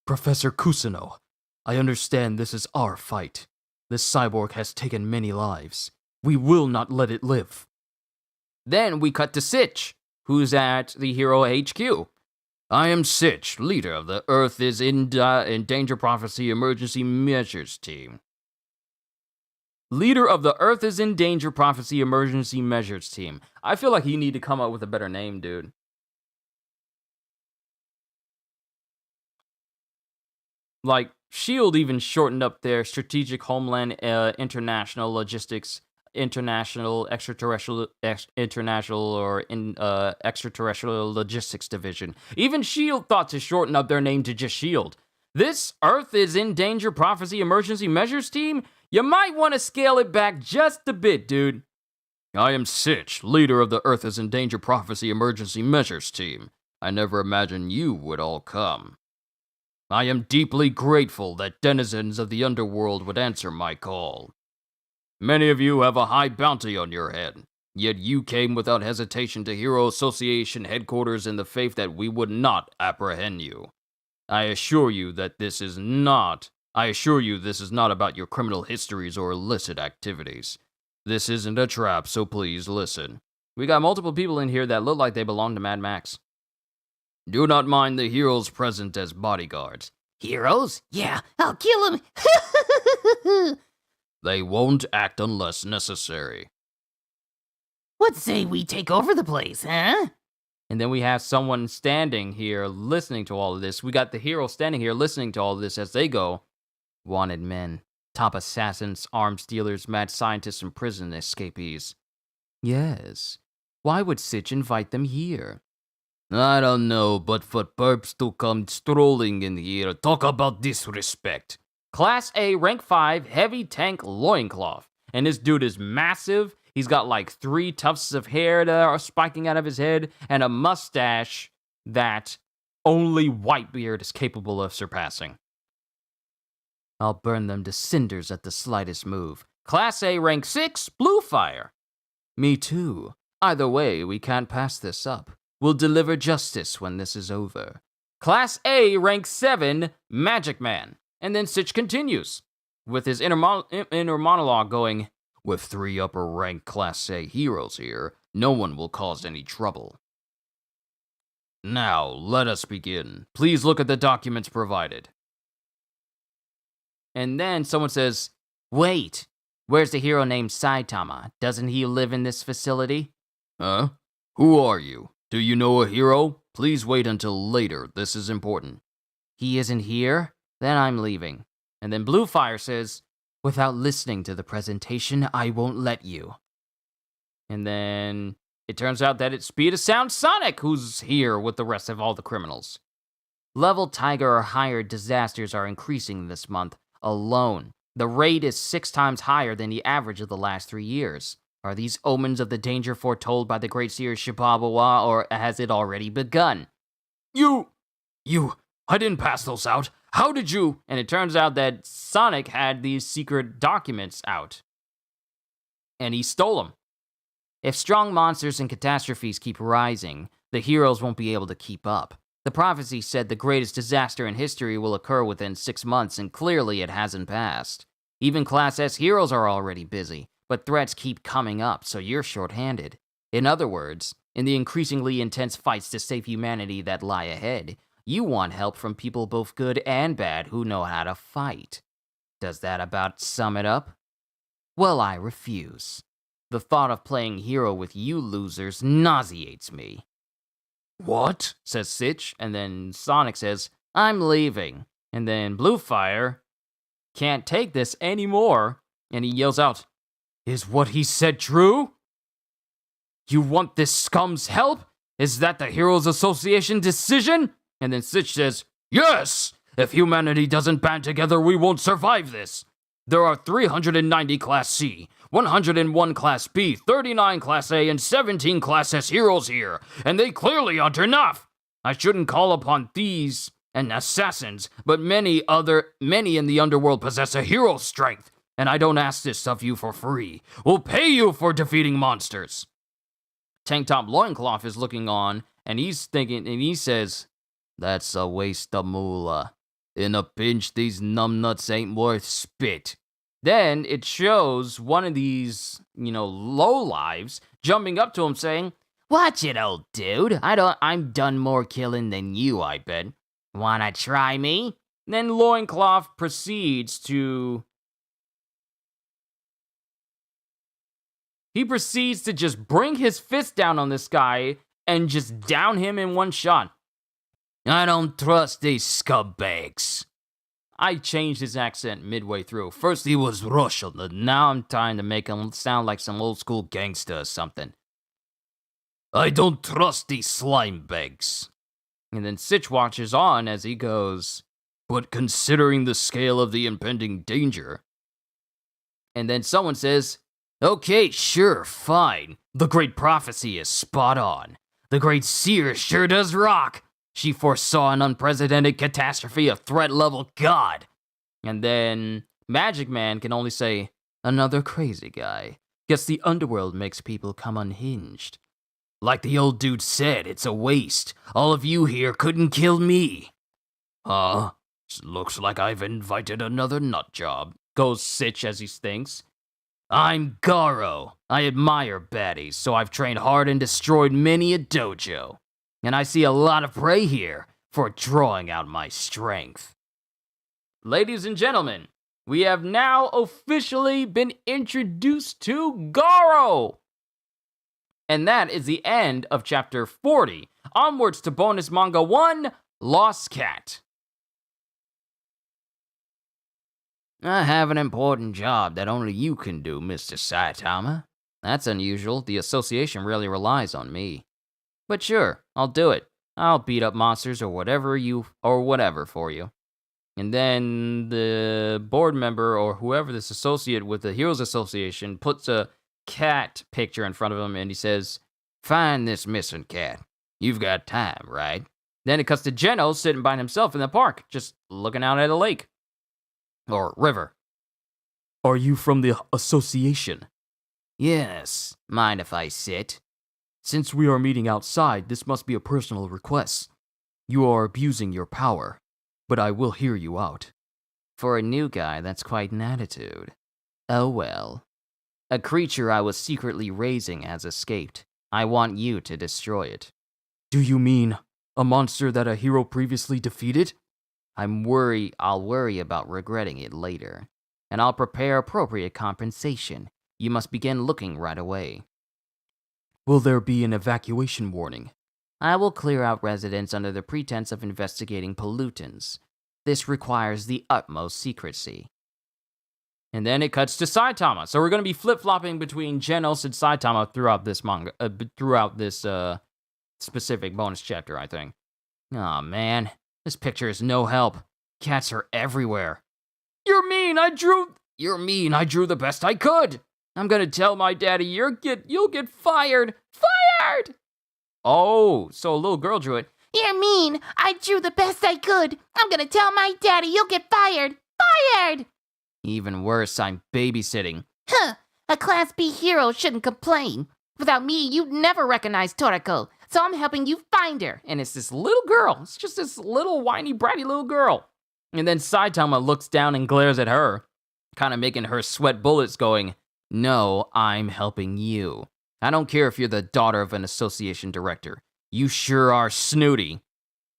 S1: Professor Kusuno, I understand this is our fight. This cyborg has taken many lives. We will not let it live.
S3: Then we cut to Sitch, who's at the Hero HQ. I am Sitch, leader of the Earth is in Danger Prophecy Emergency Measures Team. Leader of the Earth is in Danger Prophecy Emergency Measures Team. I feel like you need to come up with a better name, dude. Like, SHIELD even shortened up their Strategic Homeland International Logistics International Extraterrestrial Extraterrestrial Logistics Division. Even SHIELD thought to shorten up their name to just SHIELD. This Earth is in Danger Prophecy Emergency Measures Team? You might want to scale it back just a bit, dude. I am Sitch, leader of the Earth is in Danger Prophecy Emergency Measures Team. I never imagined you would all come. I am deeply grateful that denizens of the underworld would answer my call. Many of you have a high bounty on your head, yet you came without hesitation to Hero Association headquarters in the faith that we would not apprehend you. I assure you this is not about your criminal histories or illicit activities. This isn't a trap, so please listen. We got multiple people in here that look like they belong to Mad Max. Do not mind the heroes present as bodyguards.
S2: Heroes? Yeah, I'll kill them.
S3: They won't act unless necessary.
S2: What say we take over the place, huh?
S1: And then we have someone standing here listening to all of this. We got the hero standing here listening to all of this as they go. Wanted men, top assassins, arms dealers, mad scientists, and prison escapees. Yes. Why would Sitch invite them here?
S3: I don't know, but for perps to come strolling in here, talk about disrespect.
S1: Class A, rank 5, heavy tank loincloth. And this dude is massive. He's got like 3 tufts of hair that are spiking out of his head and a mustache that only Whitebeard is capable of surpassing. I'll burn them to cinders at the slightest move. Class A, rank 6, blue fire. Me too. Either way, we can't pass this up. We'll deliver justice when this is over. Class A, rank 7, Magic Man. And then Sitch continues with his inner monologue going, with 3 upper-rank Class A heroes here, no one will cause any trouble. Now, let us begin. Please look at the documents provided. And then someone says, wait, where's the hero named Saitama? Doesn't he live in this facility? Huh? Who are you? Do you know a hero? Please wait until later. This is important. He isn't here? Then I'm leaving. And then Bluefire says, without listening to the presentation, I won't let you. And then it turns out that it's Speed of Sound Sonic who's here with the rest of all the criminals.
S3: Level Tiger or higher disasters are increasing this month alone. The rate is 6 times higher than the average of the last 3 years. Are these omens of the danger foretold by the great seer Shibabawa, or has it already begun? I didn't pass those out. How did you? And it turns out that Sonic had these secret documents out. And he stole them. If strong monsters and catastrophes keep rising, the heroes won't be able to keep up. The prophecy said the greatest disaster in history will occur within 6 months, and clearly it hasn't passed. Even Class S heroes are already busy, but threats keep coming up, so you're short-handed. In other words, in the increasingly intense fights to save humanity that lie ahead, you want help from people both good and bad who know how to fight. Does that about sum it up? Well, I refuse. The thought of playing hero with you losers nauseates me. What? Says Sitch, and then Sonic says, I'm leaving. And then Bluefire can't take this anymore, and he yells out, Is what he said true? You want this scum's help? Is that the Heroes Association decision? And then Sitch says, Yes! If humanity doesn't band together, we won't survive this. There are 390 Class C, 101 Class B, 39 Class A, and 17 Class S heroes here, and they clearly aren't enough. I shouldn't call upon thieves and assassins, but many in the underworld possess a hero's strength, and I don't ask this of you for free. We'll pay you for defeating monsters. Tank Top Loincloth is looking on, and he's thinking, and he says, That's a waste of moolah. In a pinch, these numbnuts ain't worth spit. Then it shows one of these, lowlives jumping up to him saying,
S2: Watch it, old dude. I'm done more killing than you, I bet. Wanna try me?
S3: Then Loincloth proceeds to just bring his fist down on this guy and just down him in one shot.
S1: I don't trust these scumbags.
S3: I changed his accent midway through.
S1: First he was Russian, and now I'm trying to make him sound like some old school gangster or something. I don't trust these slime bags.
S3: And then Sitch watches on as he goes,
S1: But considering the scale of the impending danger.
S3: And then someone says,
S1: Okay, sure, fine. The great prophecy is spot on. The great seer sure does rock. She foresaw an unprecedented catastrophe of threat-level God.
S3: And then Magic Man can only say,
S1: Another crazy guy. Guess the underworld makes people come unhinged. Like the old dude said, it's a waste. All of you here couldn't kill me. Looks like I've invited another nut job,
S3: goes Sitch as he thinks.
S1: I'm Garo. I admire baddies, so I've trained hard and destroyed many a dojo. And I see a lot of prey here for drawing out my strength.
S3: Ladies and gentlemen, we have now officially been introduced to Garo! And that is the end of Chapter 40. Onwards to bonus manga 1, Lost Cat.
S1: I have an important job that only you can do, Mr. Saitama.
S3: That's unusual. The association really relies on me. But sure, I'll do it. I'll beat up monsters or whatever for you. And then the board member or whoever this associate with the Heroes Association puts a cat picture in front of him and he says,
S1: Find this missing cat. You've got time, right?
S3: Then it cuts to Geno sitting by himself in the park, just looking out at a lake. Or river.
S1: Are you from the association?
S2: Yes. Mind if I sit?
S1: Since we are meeting outside, this must be a personal request. You are abusing your power, but I will hear you out.
S2: For a new guy, that's quite an attitude. Oh well. A creature I was secretly raising has escaped. I want you to destroy it.
S1: Do you mean a monster that a hero previously defeated?
S2: I'll worry about regretting it later. And I'll prepare appropriate compensation. You must begin looking right away.
S1: Will there be an evacuation warning?
S2: I will clear out residents under the pretense of investigating pollutants. This requires the utmost secrecy.
S3: And then it cuts to Saitama. So we're going to be flip-flopping between Genos and Saitama throughout this manga, throughout this specific bonus chapter, I think.
S2: Aw, man. This picture is no help. Cats are everywhere.
S3: You're mean, I drew the best I could. I'm gonna tell my daddy you'll get fired. Fired! Oh, so a little girl drew it.
S4: You're mean. I drew the best I could. I'm gonna tell my daddy you'll get fired. Fired!
S2: Even worse, I'm babysitting.
S4: Huh. A Class B hero shouldn't complain. Without me, you'd never recognize Toriko. So I'm helping you find her.
S3: And it's this little girl. It's just this little whiny, bratty little girl. And then Saitama looks down and glares at her, kind of making her sweat bullets going, no, I'm helping you. I don't care if you're the daughter of an association director. You sure are snooty.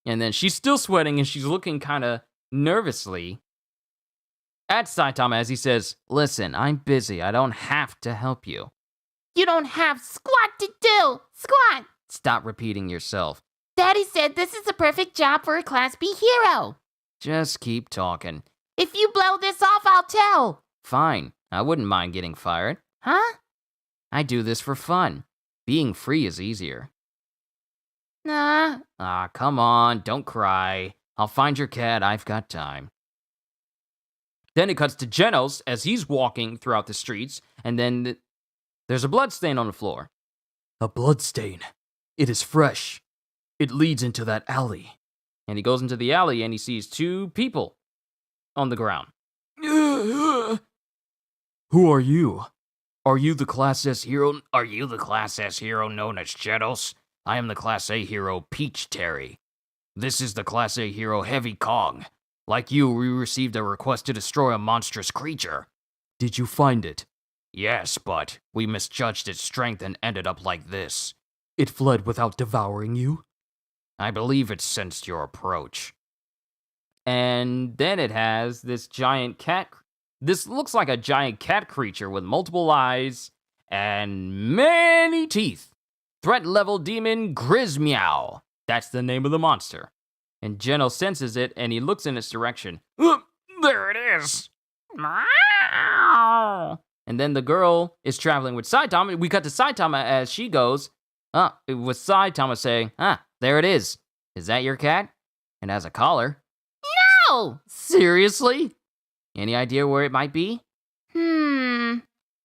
S3: And then she's still sweating and she's looking kind of nervously at Saitama as he says, listen, I'm busy. I don't have to help you.
S4: You don't have squat to do. Squat.
S2: Stop repeating yourself.
S4: Daddy said this is the perfect job for a Class B hero.
S2: Just keep talking.
S4: If you blow this off, I'll tell.
S2: Fine. I wouldn't mind getting fired.
S4: Huh?
S2: I do this for fun. Being free is easier.
S4: Nah.
S2: Ah, come on. Don't cry. I'll find your cat. I've got time.
S3: Then it cuts to Genos as he's walking throughout the streets, and then there's a blood stain on the floor. A blood stain. It is fresh. It leads into that alley. And he goes into the alley and he sees two people on the ground. Who are you? Are you the Class S hero? Are you the Class S hero known as Genos? I am the Class A hero, Peach Terry. This is the Class A hero, Heavy Kong. Like you, we received a request to destroy a monstrous creature. Did you find it? Yes, but we misjudged its strength and ended up like this. It fled without devouring you? I believe it sensed your approach. And then it has this giant cat. This looks like a giant cat creature with multiple eyes and many teeth. Threat level demon Grizmeow. That's the name of the monster. And Genos senses it and he looks in its direction. There it is. And then the girl is traveling with Saitama. We cut to Saitama as she goes. With Saitama saying, there it is. Is that your cat? It has a collar.
S4: No!
S3: Seriously?
S2: Any idea where it might be?
S3: And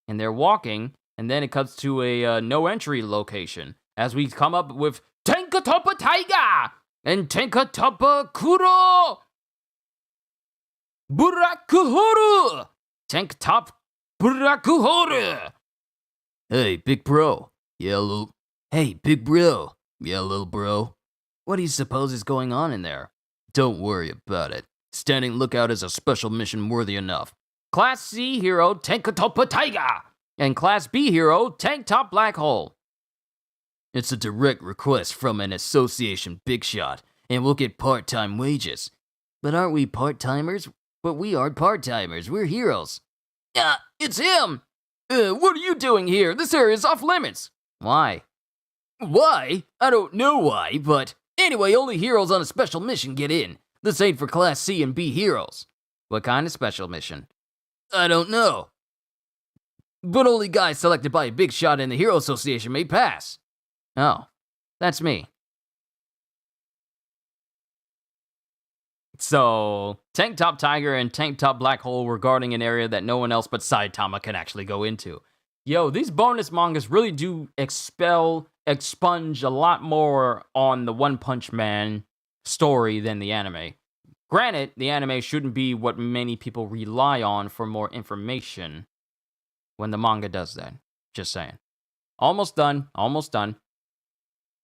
S3: they're walking, and then it cuts to a no-entry location as we come up with Tenkatopa Taiga and Tenkatopa Kuro Burakuhoru. Tanktop Burakuhoru.
S2: Hey, big bro. Yeah, little... Hey, big bro. Yeah, little bro. What do you suppose is going on in there? Don't worry about it. Standing lookout is a special mission worthy enough.
S3: Class C hero Tenkatopa Taiga and Class B hero Tank Top Black Hole.
S2: It's a direct request from an association big shot, and we'll get part-time wages. But aren't we part-timers? But we aren't part-timers. We're heroes.
S3: It's him! What are you doing here? This area is off limits.
S2: Why?
S3: Why? I don't know why, but anyway, only heroes on a special mission get in. This ain't for Class C and B heroes.
S2: What kind of special mission?
S3: I don't know. But only guys selected by a big shot in the Hero Association may pass.
S2: Oh, that's me.
S3: So, Tank Top Tiger and Tank Top Black Hole were guarding an area that no one else but Saitama can actually go into. Yo, these bonus mangas really do expunge a lot more on the One Punch Man story than the anime. Granted, the anime shouldn't be what many people rely on for more information when the manga does that. Just saying. Almost done. Almost done.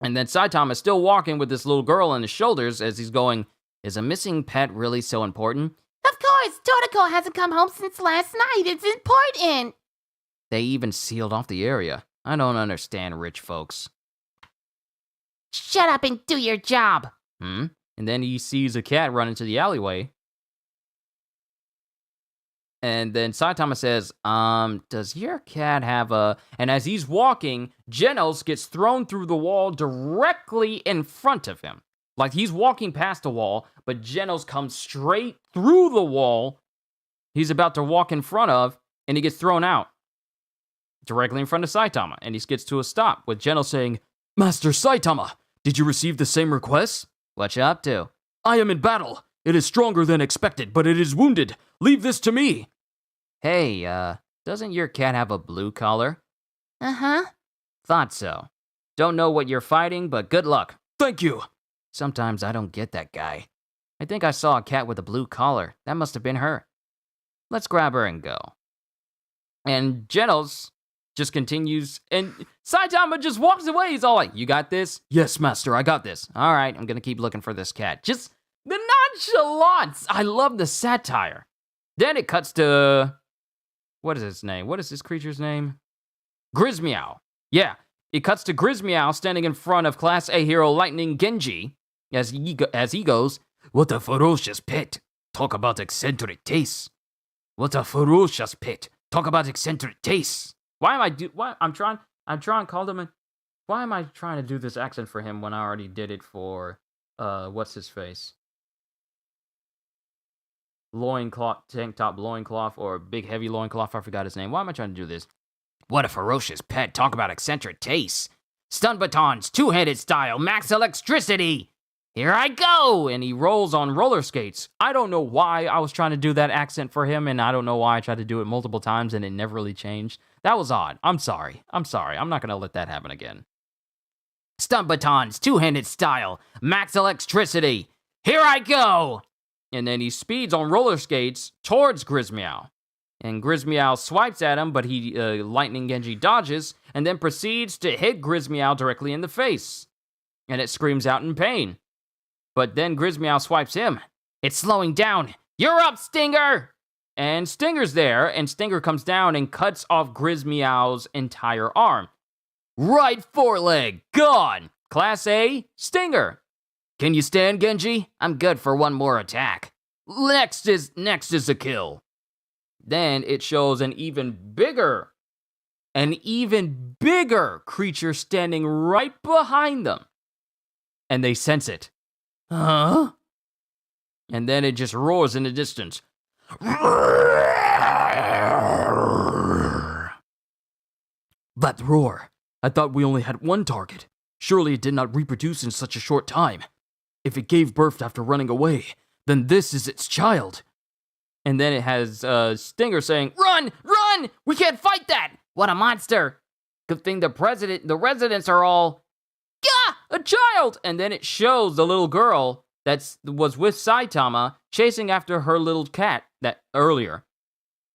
S3: And then Saitama is still walking with this little girl on his shoulders as he's going, is a missing pet really so important?
S4: Of course, Toriko hasn't come home since last night. It's important.
S2: They even sealed off the area. I don't understand rich folks.
S4: Shut up and do your job.
S3: And then he sees a cat run into the alleyway. And then Saitama says, does your cat have a... And as he's walking, Genos gets thrown through the wall directly in front of him. Like he's walking past the wall, but Genos comes straight through the wall he's about to walk in front of, and he gets thrown out. Directly in front of Saitama, and he gets to a stop, with Genos saying, Master Saitama, did you receive the same request?
S2: What you up to?
S3: I am in battle. It is stronger than expected, but it is wounded. Leave this to me.
S1: Hey, doesn't your cat have a blue collar?
S4: Uh-huh.
S1: Thought so. Don't know what you're fighting, but good luck.
S3: Thank you.
S1: Sometimes I don't get that guy. I think I saw a cat with a blue collar. That must have been her. Let's grab her and go. And Genos just continues, and Saitama just walks away. He's all like, you got this? Yes, master, I got this. All right, I'm gonna keep looking for this cat. Just the nonchalance. I love the satire. Then it cuts to, what is his name? What is this creature's name? Grizmeow. Yeah, it cuts to Grizmeow standing in front of Class A hero Lightning Genji as he goes, what a ferocious pet. Talk about eccentric tastes. What a ferocious pet. Talk about eccentric tastes. Why am I'm trying to call him why am I trying to do this accent for him when I already did it for what's his face? Loincloth, tank top loincloth, or big heavy loincloth, I forgot his name. Why am I trying to do this? What a ferocious pet. Talk about eccentric tastes. Stun batons, two-handed style, max electricity. Here I go! And he rolls on roller skates. I don't know why I was trying to do that accent for him, and I don't know why I tried to do it multiple times and it never really changed. That was odd. I'm sorry. I'm not going to let that happen again. Stun batons, two-handed style, max electricity. Here I go! And then he speeds on roller skates towards Grizmeow. And Grizmeow swipes at him, but Lightning Genji dodges, and then proceeds to hit Grizmeow directly in the face. And it screams out in pain. But then Grizmeow swipes him. It's slowing down. You're up, Stinger! And Stinger's there, and Stinger comes down and cuts off Grizmeow's entire arm. Right foreleg, gone! Class A, Stinger. Can you stand, Genji? I'm good for one more attack. Next is a kill. Then it shows an even bigger creature standing right behind them. And they sense it. Huh? And then it just roars in the distance. That roar. I thought we only had one target. Surely it did not reproduce in such a short time. If it gave birth after running away, then this is its child. And then it has Stinger saying, Run! Run! We can't fight that! What a monster! Good thing the residents are all, Gah! A child! And then it shows the little girl that was with Saitama chasing after her little cat that earlier.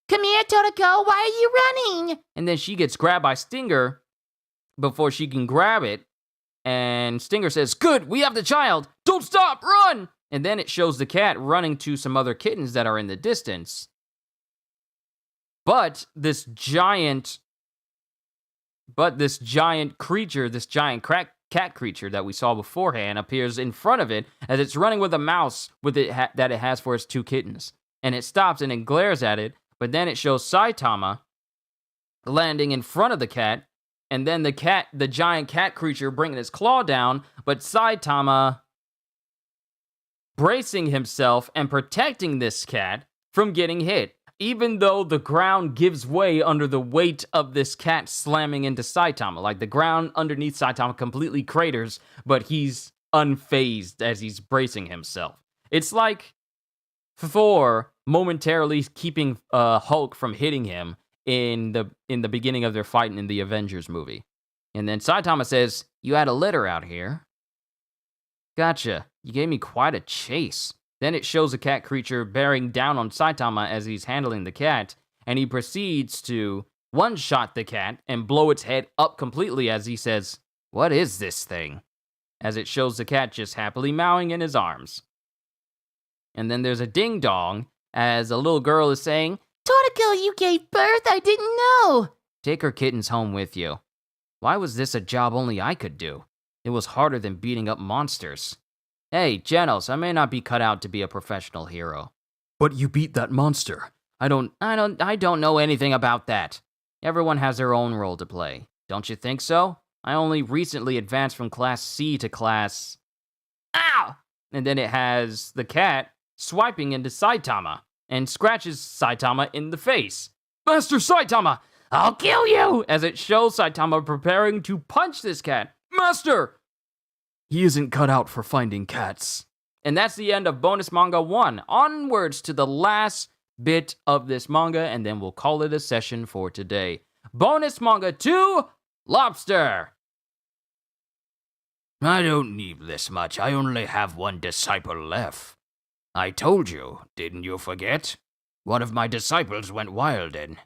S4: Come here, Totoko. Why are you running?
S1: And then she gets grabbed by Stinger before she can grab it. And Stinger says, Good, we have the child. Don't stop, run! And then it shows the cat running to some other kittens that are in the distance. But this giant creature, this giant cat creature that we saw beforehand appears in front of it as it's running with a mouse that it has for its two kittens. And it stops and it glares at it, but then it shows Saitama landing in front of the cat, and then the giant cat creature bringing its claw down, but Saitama bracing himself and protecting this cat from getting hit, even though the ground gives way under the weight of this cat slamming into Saitama. Like, the ground underneath Saitama completely craters, but he's unfazed as he's bracing himself. It's like Thor momentarily keeping Hulk from hitting him in the beginning of their fight in the Avengers movie. And then Saitama says, You had a litter out here. Gotcha. You gave me quite a chase. Then it shows a cat creature bearing down on Saitama as he's handling the cat, and he proceeds to one-shot the cat and blow its head up completely as he says, What is this thing? As it shows the cat just happily mowing in his arms. And then there's a ding-dong as a little girl is saying,
S4: Totoko, you gave birth? I didn't know.
S1: Take her kittens home with you. Why was this a job only I could do? It was harder than beating up monsters. Hey, Genos, I may not be cut out to be a professional hero.
S3: But you beat that monster.
S1: I don't know anything about that. Everyone has their own role to play. Don't you think so? I only recently advanced from Class C to Class... Ow! And then it has the cat swiping into Saitama and scratches Saitama in the face. Master Saitama, I'll kill you! As it shows Saitama preparing to punch this cat. Master!
S3: He isn't cut out for finding cats. And that's the end of bonus manga 1. Onwards to the last bit of this manga, and then we'll call it a session for today. Bonus manga 2, Lobster.
S2: I don't need this much. I only have one disciple left. I told you, didn't you forget? One of my disciples went wild and...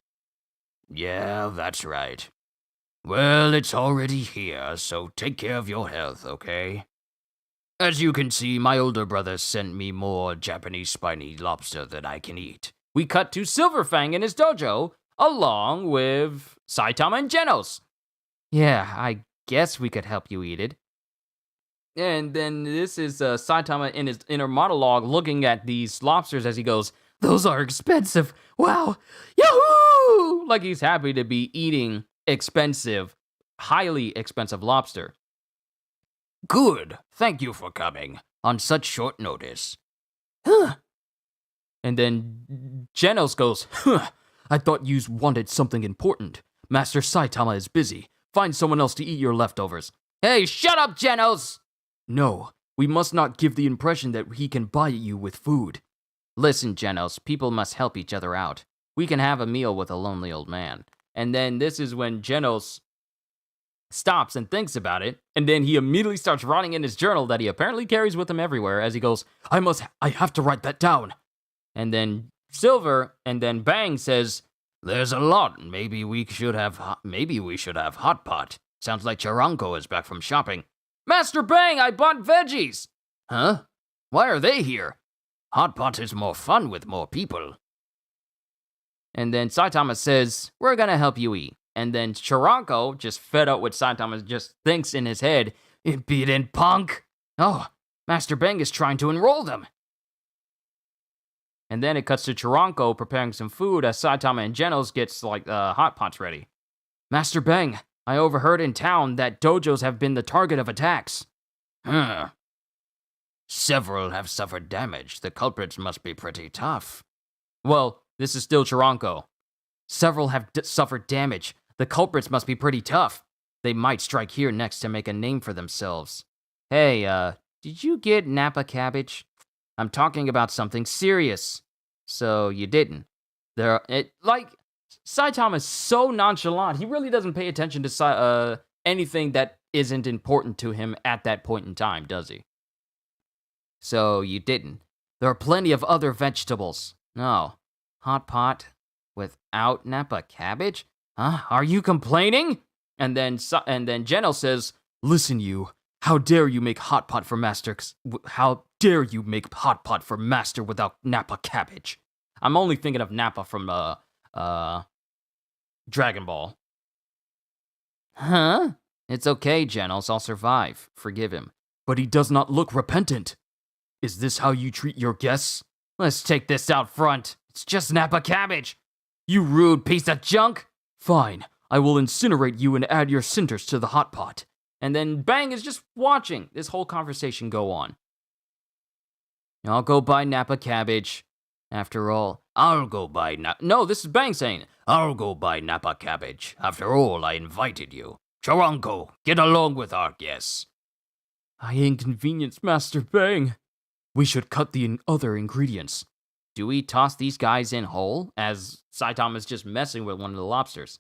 S2: Yeah, that's right. Well, it's already here, so take care of your health, okay? As you can see, my older brother sent me more Japanese spiny lobster than I can eat.
S3: We cut to Silverfang in his dojo, along with Saitama and Genos. Yeah, I guess we could help you eat it. And then this is Saitama in his inner monologue looking at these lobsters as he goes, "Those are expensive. Wow. Yahoo!" Like he's happy to be eating expensive, highly expensive lobster.
S2: Good. Thank you for coming on such short notice.
S3: Huh. And then Genos goes, I thought you wanted something important. Master Saitama is busy. Find someone else to eat your leftovers. Hey, shut up, Genos! No, we must not give the impression that he can buy you with food. Listen, Genos, people must help each other out. We can have a meal with a lonely old man. And then this is when Genos stops and thinks about it, and then he immediately starts writing in his journal that he apparently carries with him everywhere as he goes, I have to write that down. And then Silver, and then Bang says,
S2: There's a lot. Maybe we should have Hot Pot. Sounds like Charanko is back from shopping.
S3: Master Bang, I bought veggies!
S2: Huh? Why are they here? Hot Pot is more fun with more people.
S3: And then Saitama says, we're gonna help you eat. And then Charanko, just fed up with Saitama, just thinks in his head, impudent punk! Oh, Master Bang is trying to enroll them! And then it cuts to Charanko preparing some food as Saitama and Genos gets, hot pots ready. Master Bang, I overheard in town that dojos have been the target of attacks.
S2: Several have suffered damage. The culprits must be pretty tough.
S3: Well, this is still Charanko. Several have suffered damage. The culprits must be pretty tough. They might strike here next to make a name for themselves. Hey, did you get Napa cabbage? I'm talking about something serious. So you didn't. Saitama's so nonchalant. He really doesn't pay attention to anything that isn't important to him at that point in time, does he? So you didn't. There are plenty of other vegetables. No. Hot pot without Napa cabbage? Huh? Are you complaining? And then Genos says, listen you, how dare you make hot pot for master? How dare you make hot pot for master without Napa cabbage? I'm only thinking of Nappa from Dragon Ball. Huh? It's okay, Genos, I'll survive. Forgive him. But he does not look repentant. Is this how you treat your guests? Let's take this out front. It's just Napa cabbage. You rude piece of junk. Fine, I will incinerate you and add your cinders to the hot pot. And then Bang is just watching this whole conversation go on. I'll go buy Napa cabbage. After all,
S2: I'll go buy
S3: No, this is Bang saying it.
S2: I'll go buy Napa cabbage. After all, I invited you. Charanko, get along with our guests.
S3: I inconvenience Master Bang. We should cut the other ingredients. Do we toss these guys in whole, as Saitama's just messing with one of the lobsters?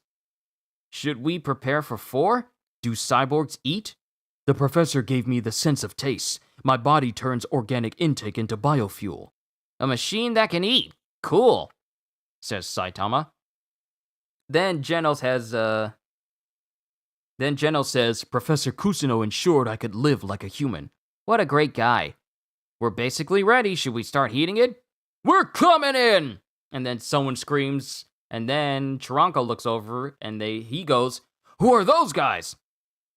S3: Should we prepare for 4? Do cyborgs eat? The professor gave me the sense of taste. My body turns organic intake into biofuel. A machine that can eat. Cool, says Saitama. Then Genos says, Professor Kusuno ensured I could live like a human. What a great guy. We're basically ready. Should we start heating it? We're coming in! And then someone screams, and then Charanko looks over, and he goes, Who are those guys?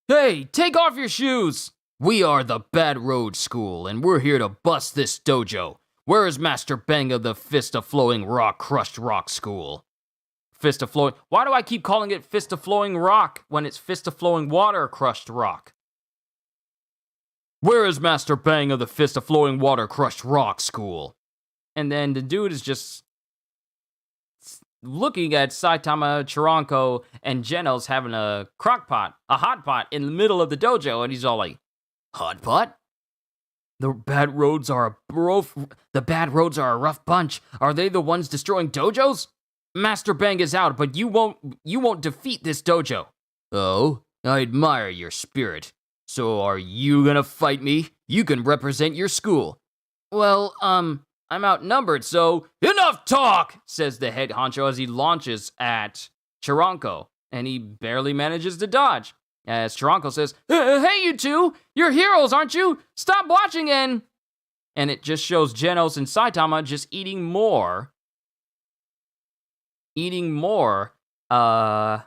S3: Hey, take off your shoes! We are the Bad Road School, and we're here to bust this dojo. Where is Master Bang of the Fist of Flowing Rock Crushed Rock School? Fist of Flowing... Why do I keep calling it Fist of Flowing Rock when it's Fist of Flowing Water Crushed Rock? Where is Master Bang of the Fist of Flowing Water Crushed Rock School? And then the dude is just looking at Saitama, Charanko, and Genos having a hot pot in the middle of the dojo, and he's all like, Hot pot? The bad roads are a rough bunch. Are they the ones destroying dojos? Master Bang is out, but you won't defeat this dojo.
S2: Oh, I admire your spirit. So are you gonna fight me? You can represent your school.
S3: Well, I'm outnumbered, so enough talk, says the head honcho as he launches at Chiranko, and he barely manages to dodge. As Chiranko says, hey, you two, you're heroes, aren't you? Stop watching and it just shows Genos and Saitama just eating more of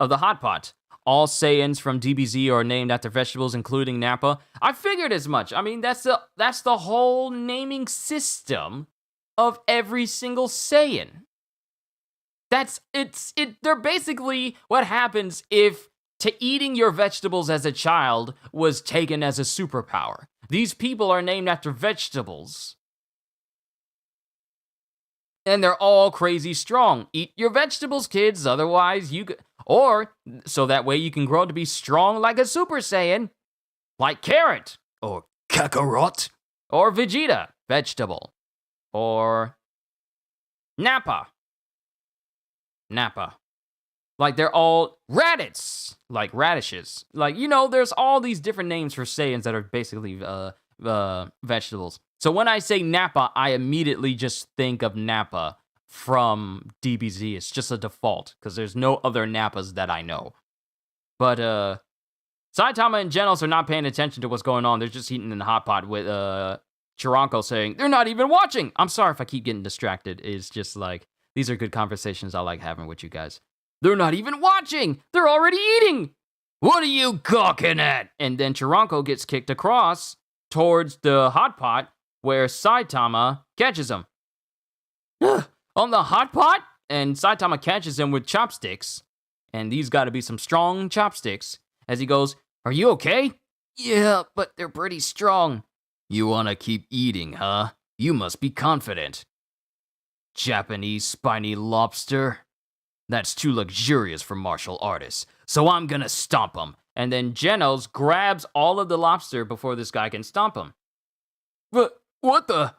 S3: the hot pot. All Saiyans from DBZ are named after vegetables, including Nappa. I figured as much. I mean, that's the whole naming system of every single Saiyan. They're basically what happens if to eating your vegetables as a child was taken as a superpower. These people are named after vegetables. And they're all crazy strong. Eat your vegetables, kids, otherwise or so that way you can grow to be strong like a Super Saiyan, like Carrot,
S2: or Kakarot,
S3: or Vegeta, vegetable, or Nappa. Like they're all Raditz, like radishes. Like, there's all these different names for Saiyans that are basically vegetables. So when I say Nappa, I immediately just think of Nappa from DBZ. It's just a default, because there's no other Nappas that I know. But Saitama and Genos are not paying attention to what's going on. They're just eating in the hot pot with Chiranko saying, they're not even watching. I'm sorry if I keep getting distracted. It's just like, these are good conversations I like having with you guys. They're not even watching. They're already eating.
S2: What are you gawking at?
S3: And then Chiranko gets kicked across towards the hot pot where Saitama catches him. On the hot pot? And Saitama catches him with chopsticks. And these got to be some strong chopsticks. As he goes, are you okay?
S2: Yeah, but they're pretty strong. You want to keep eating, huh? You must be confident. Japanese spiny lobster? That's too luxurious for martial artists, so I'm gonna stomp him.
S3: And then Genos grabs all of the lobster before this guy can stomp him.
S2: What the?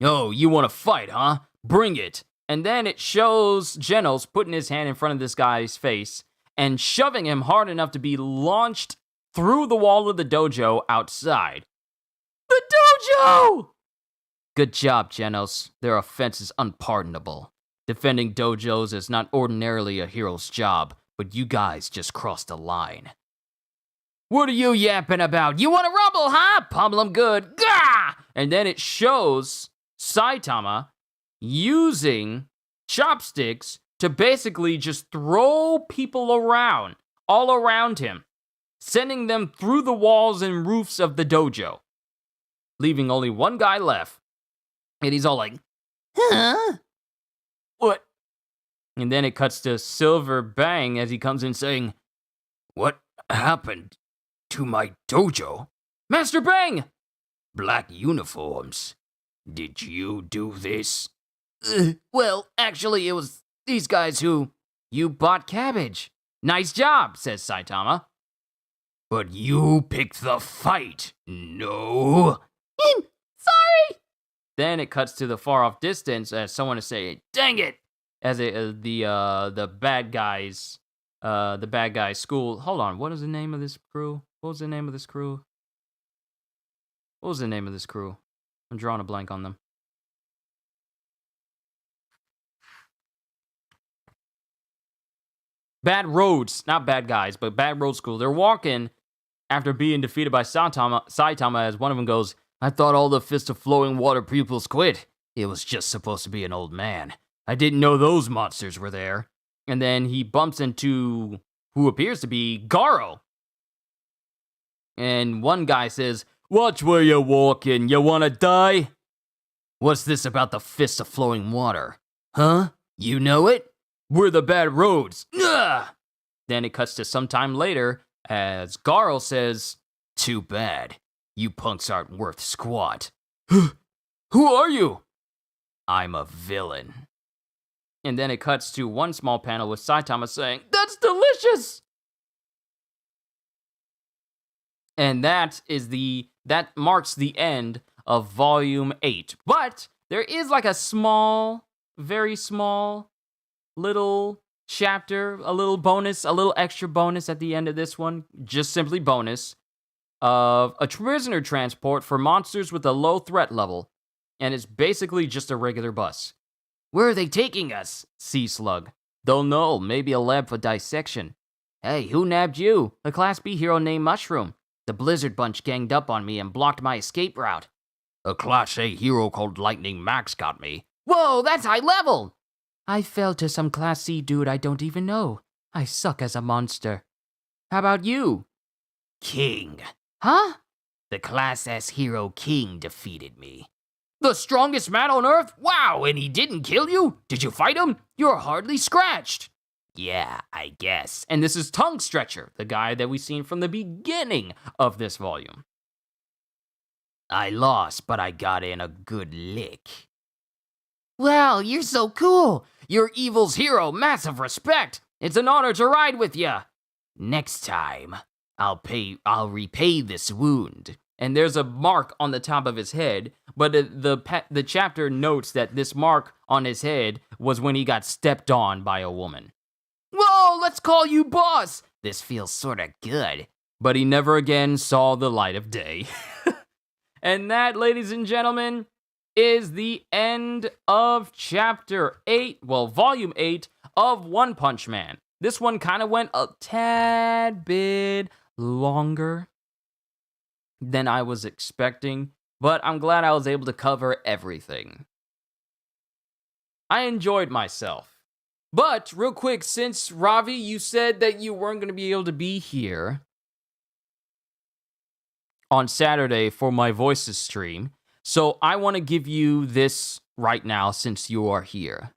S3: Oh, you want to fight, huh? Bring it. And then it shows Genos putting his hand in front of this guy's face and shoving him hard enough to be launched through the wall of the dojo outside. The dojo! Good job, Genos. Their offense is unpardonable. Defending dojos is not ordinarily a hero's job, but you guys just crossed a line. What are you yapping about? You want to rumble, huh? Pummel him good. Gah! And then it shows Saitama using chopsticks to basically just throw people around, all around him, sending them through the walls and roofs of the dojo, leaving only one guy left. And he's all like, huh? What? And then it cuts to Silver Bang as he comes in saying,
S2: what happened to my dojo?
S3: Master Bang!
S2: Black uniforms. Did you do this?
S3: Well, actually, it was these guys who... You bought cabbage. Nice job, says Saitama.
S2: But you picked the fight, no?
S3: Sorry! Then it cuts to the far-off distance as someone is saying, dang it! As the bad guy's school... Hold on, what is the name of this crew? What was the name of this crew? I'm drawing a blank on them. Bad Roads, not bad guys, but Bad Road School. They're walking after being defeated by Saitama as one of them goes, I thought all the Fist of Flowing Water pupils quit. It was just supposed to be an old man. I didn't know those monsters were there. And then he bumps into who appears to be Garo. And one guy says, watch where you're walking, you wanna die? What's this about the Fist of Flowing Water? Huh? You know it? We're the Bad Roads. Ugh! Then it cuts to some time later as Garo says, too bad. You punks aren't worth squat. Who are you? I'm a villain. And then it cuts to one small panel with Saitama saying, that's delicious! And that is the that marks the end of Volume 8. But there is like a small, very small little chapter, a little bonus, a little extra bonus at the end of this one, just simply bonus, of a prisoner transport for monsters with a low threat level. And it's basically just a regular bus.
S2: Where are they taking us?
S3: Sea Slug. Don't know, maybe a lab for dissection.
S2: Hey, who nabbed you? A Class B hero named Mushroom. The Blizzard Bunch ganged up on me and blocked my escape route.
S5: A Class A hero called Lightning Max got me.
S2: Whoa, that's high level!
S1: I fell to some Class C dude I don't even know. I suck as a monster. How about you?
S5: King.
S2: Huh?
S5: The Class S hero King defeated me.
S2: The strongest man on Earth? Wow, and he didn't kill you? Did you fight him? You're hardly scratched.
S5: Yeah, I guess.
S3: And this is Tongue Stretcher, the guy that we've seen from the beginning of this volume.
S5: I lost, but I got in a good lick.
S2: Wow, you're so cool. You're Evil's hero, massive respect. It's an honor to ride with you.
S5: Next time, I'll repay this wound.
S3: And there's a mark on the top of his head, but the chapter notes that this mark on his head was when he got stepped on by a woman.
S2: Whoa, let's call you boss.
S5: This feels sorta good.
S3: But he never again saw the light of day. And that, ladies and gentlemen, is the end of Chapter 8, well, Volume 8 of One Punch Man. This one kind of went a tad bit longer than I was expecting, but I'm glad I was able to cover everything. I enjoyed myself. But, real quick, since, Ravi, you said that you weren't going to be able to be here on Saturday for my Voices stream, so I want to give you this right now since you are here.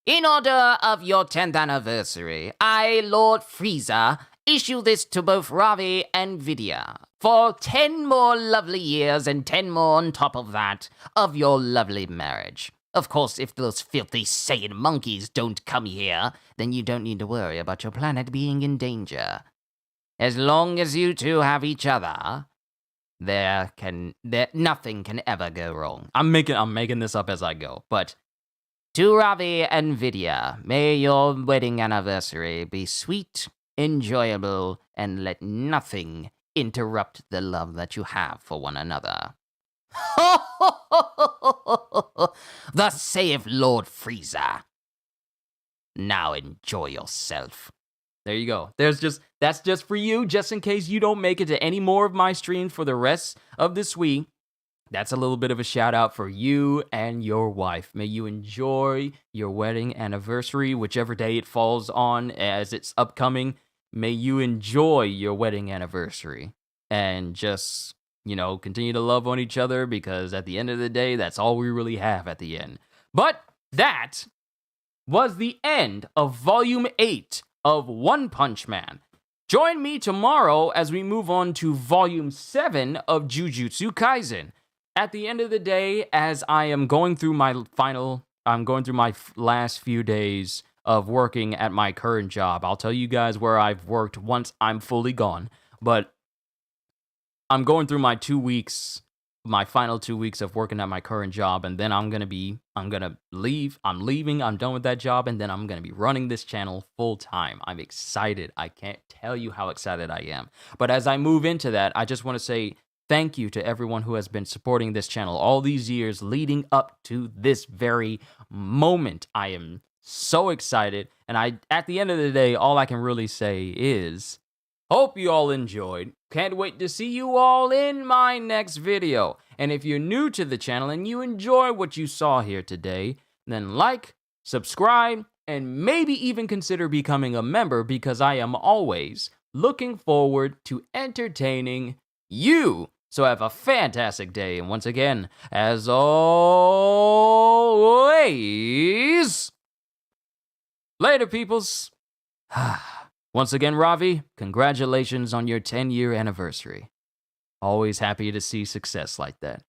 S4: In honor of your 10th anniversary, I, Lord Frieza, issue this to both Ravi and Vidya for 10 more lovely years and 10 more on top of that of your lovely marriage. Of course, if those filthy Saiyan monkeys don't come here, then you don't need to worry about your planet being in danger. As long as you two have each other, nothing can ever go wrong.
S3: I'm making this up as I go, but
S4: to Ravi and Vidya, may your wedding anniversary be sweet, enjoyable, and let nothing interrupt the love that you have for one another. Thus saith Lord Frieza. Now enjoy yourself.
S3: there you go. That's just for you, just in case you don't make it to any more of my streams for the rest of this week. That's a little bit of a shout out for you and your wife. May you enjoy your wedding anniversary, whichever day it falls on as it's upcoming. May you enjoy your wedding anniversary and just, continue to love on each other, because at the end of the day, that's all we really have at the end. But that was the end of Volume 8 of One Punch Man. Join me tomorrow as we move on to Volume 7 of Jujutsu Kaisen. At the end of the day, as I am going through my last few days of working at my current job. I'll tell you guys where I've worked once I'm fully gone, but I'm going through my final 2 weeks of working at my current job, and then I'm gonna leave. I'm leaving. I'm done with that job, and then I'm gonna be running this channel full time. I'm excited. I can't tell you how excited I am. But as I move into that, I just want to say thank you to everyone who has been supporting this channel all these years leading up to this very moment. I am so excited, and at the end of the day, all I can really say is hope you all enjoyed. Can't wait to see you all in my next video. And if you're new to the channel and you enjoy what you saw here today, then like, subscribe, and maybe even consider becoming a member, because I am always looking forward to entertaining you. So have a fantastic day, and once again, as always, later, peoples. Once again, Ravi, congratulations on your 10-year anniversary. Always happy to see success like that.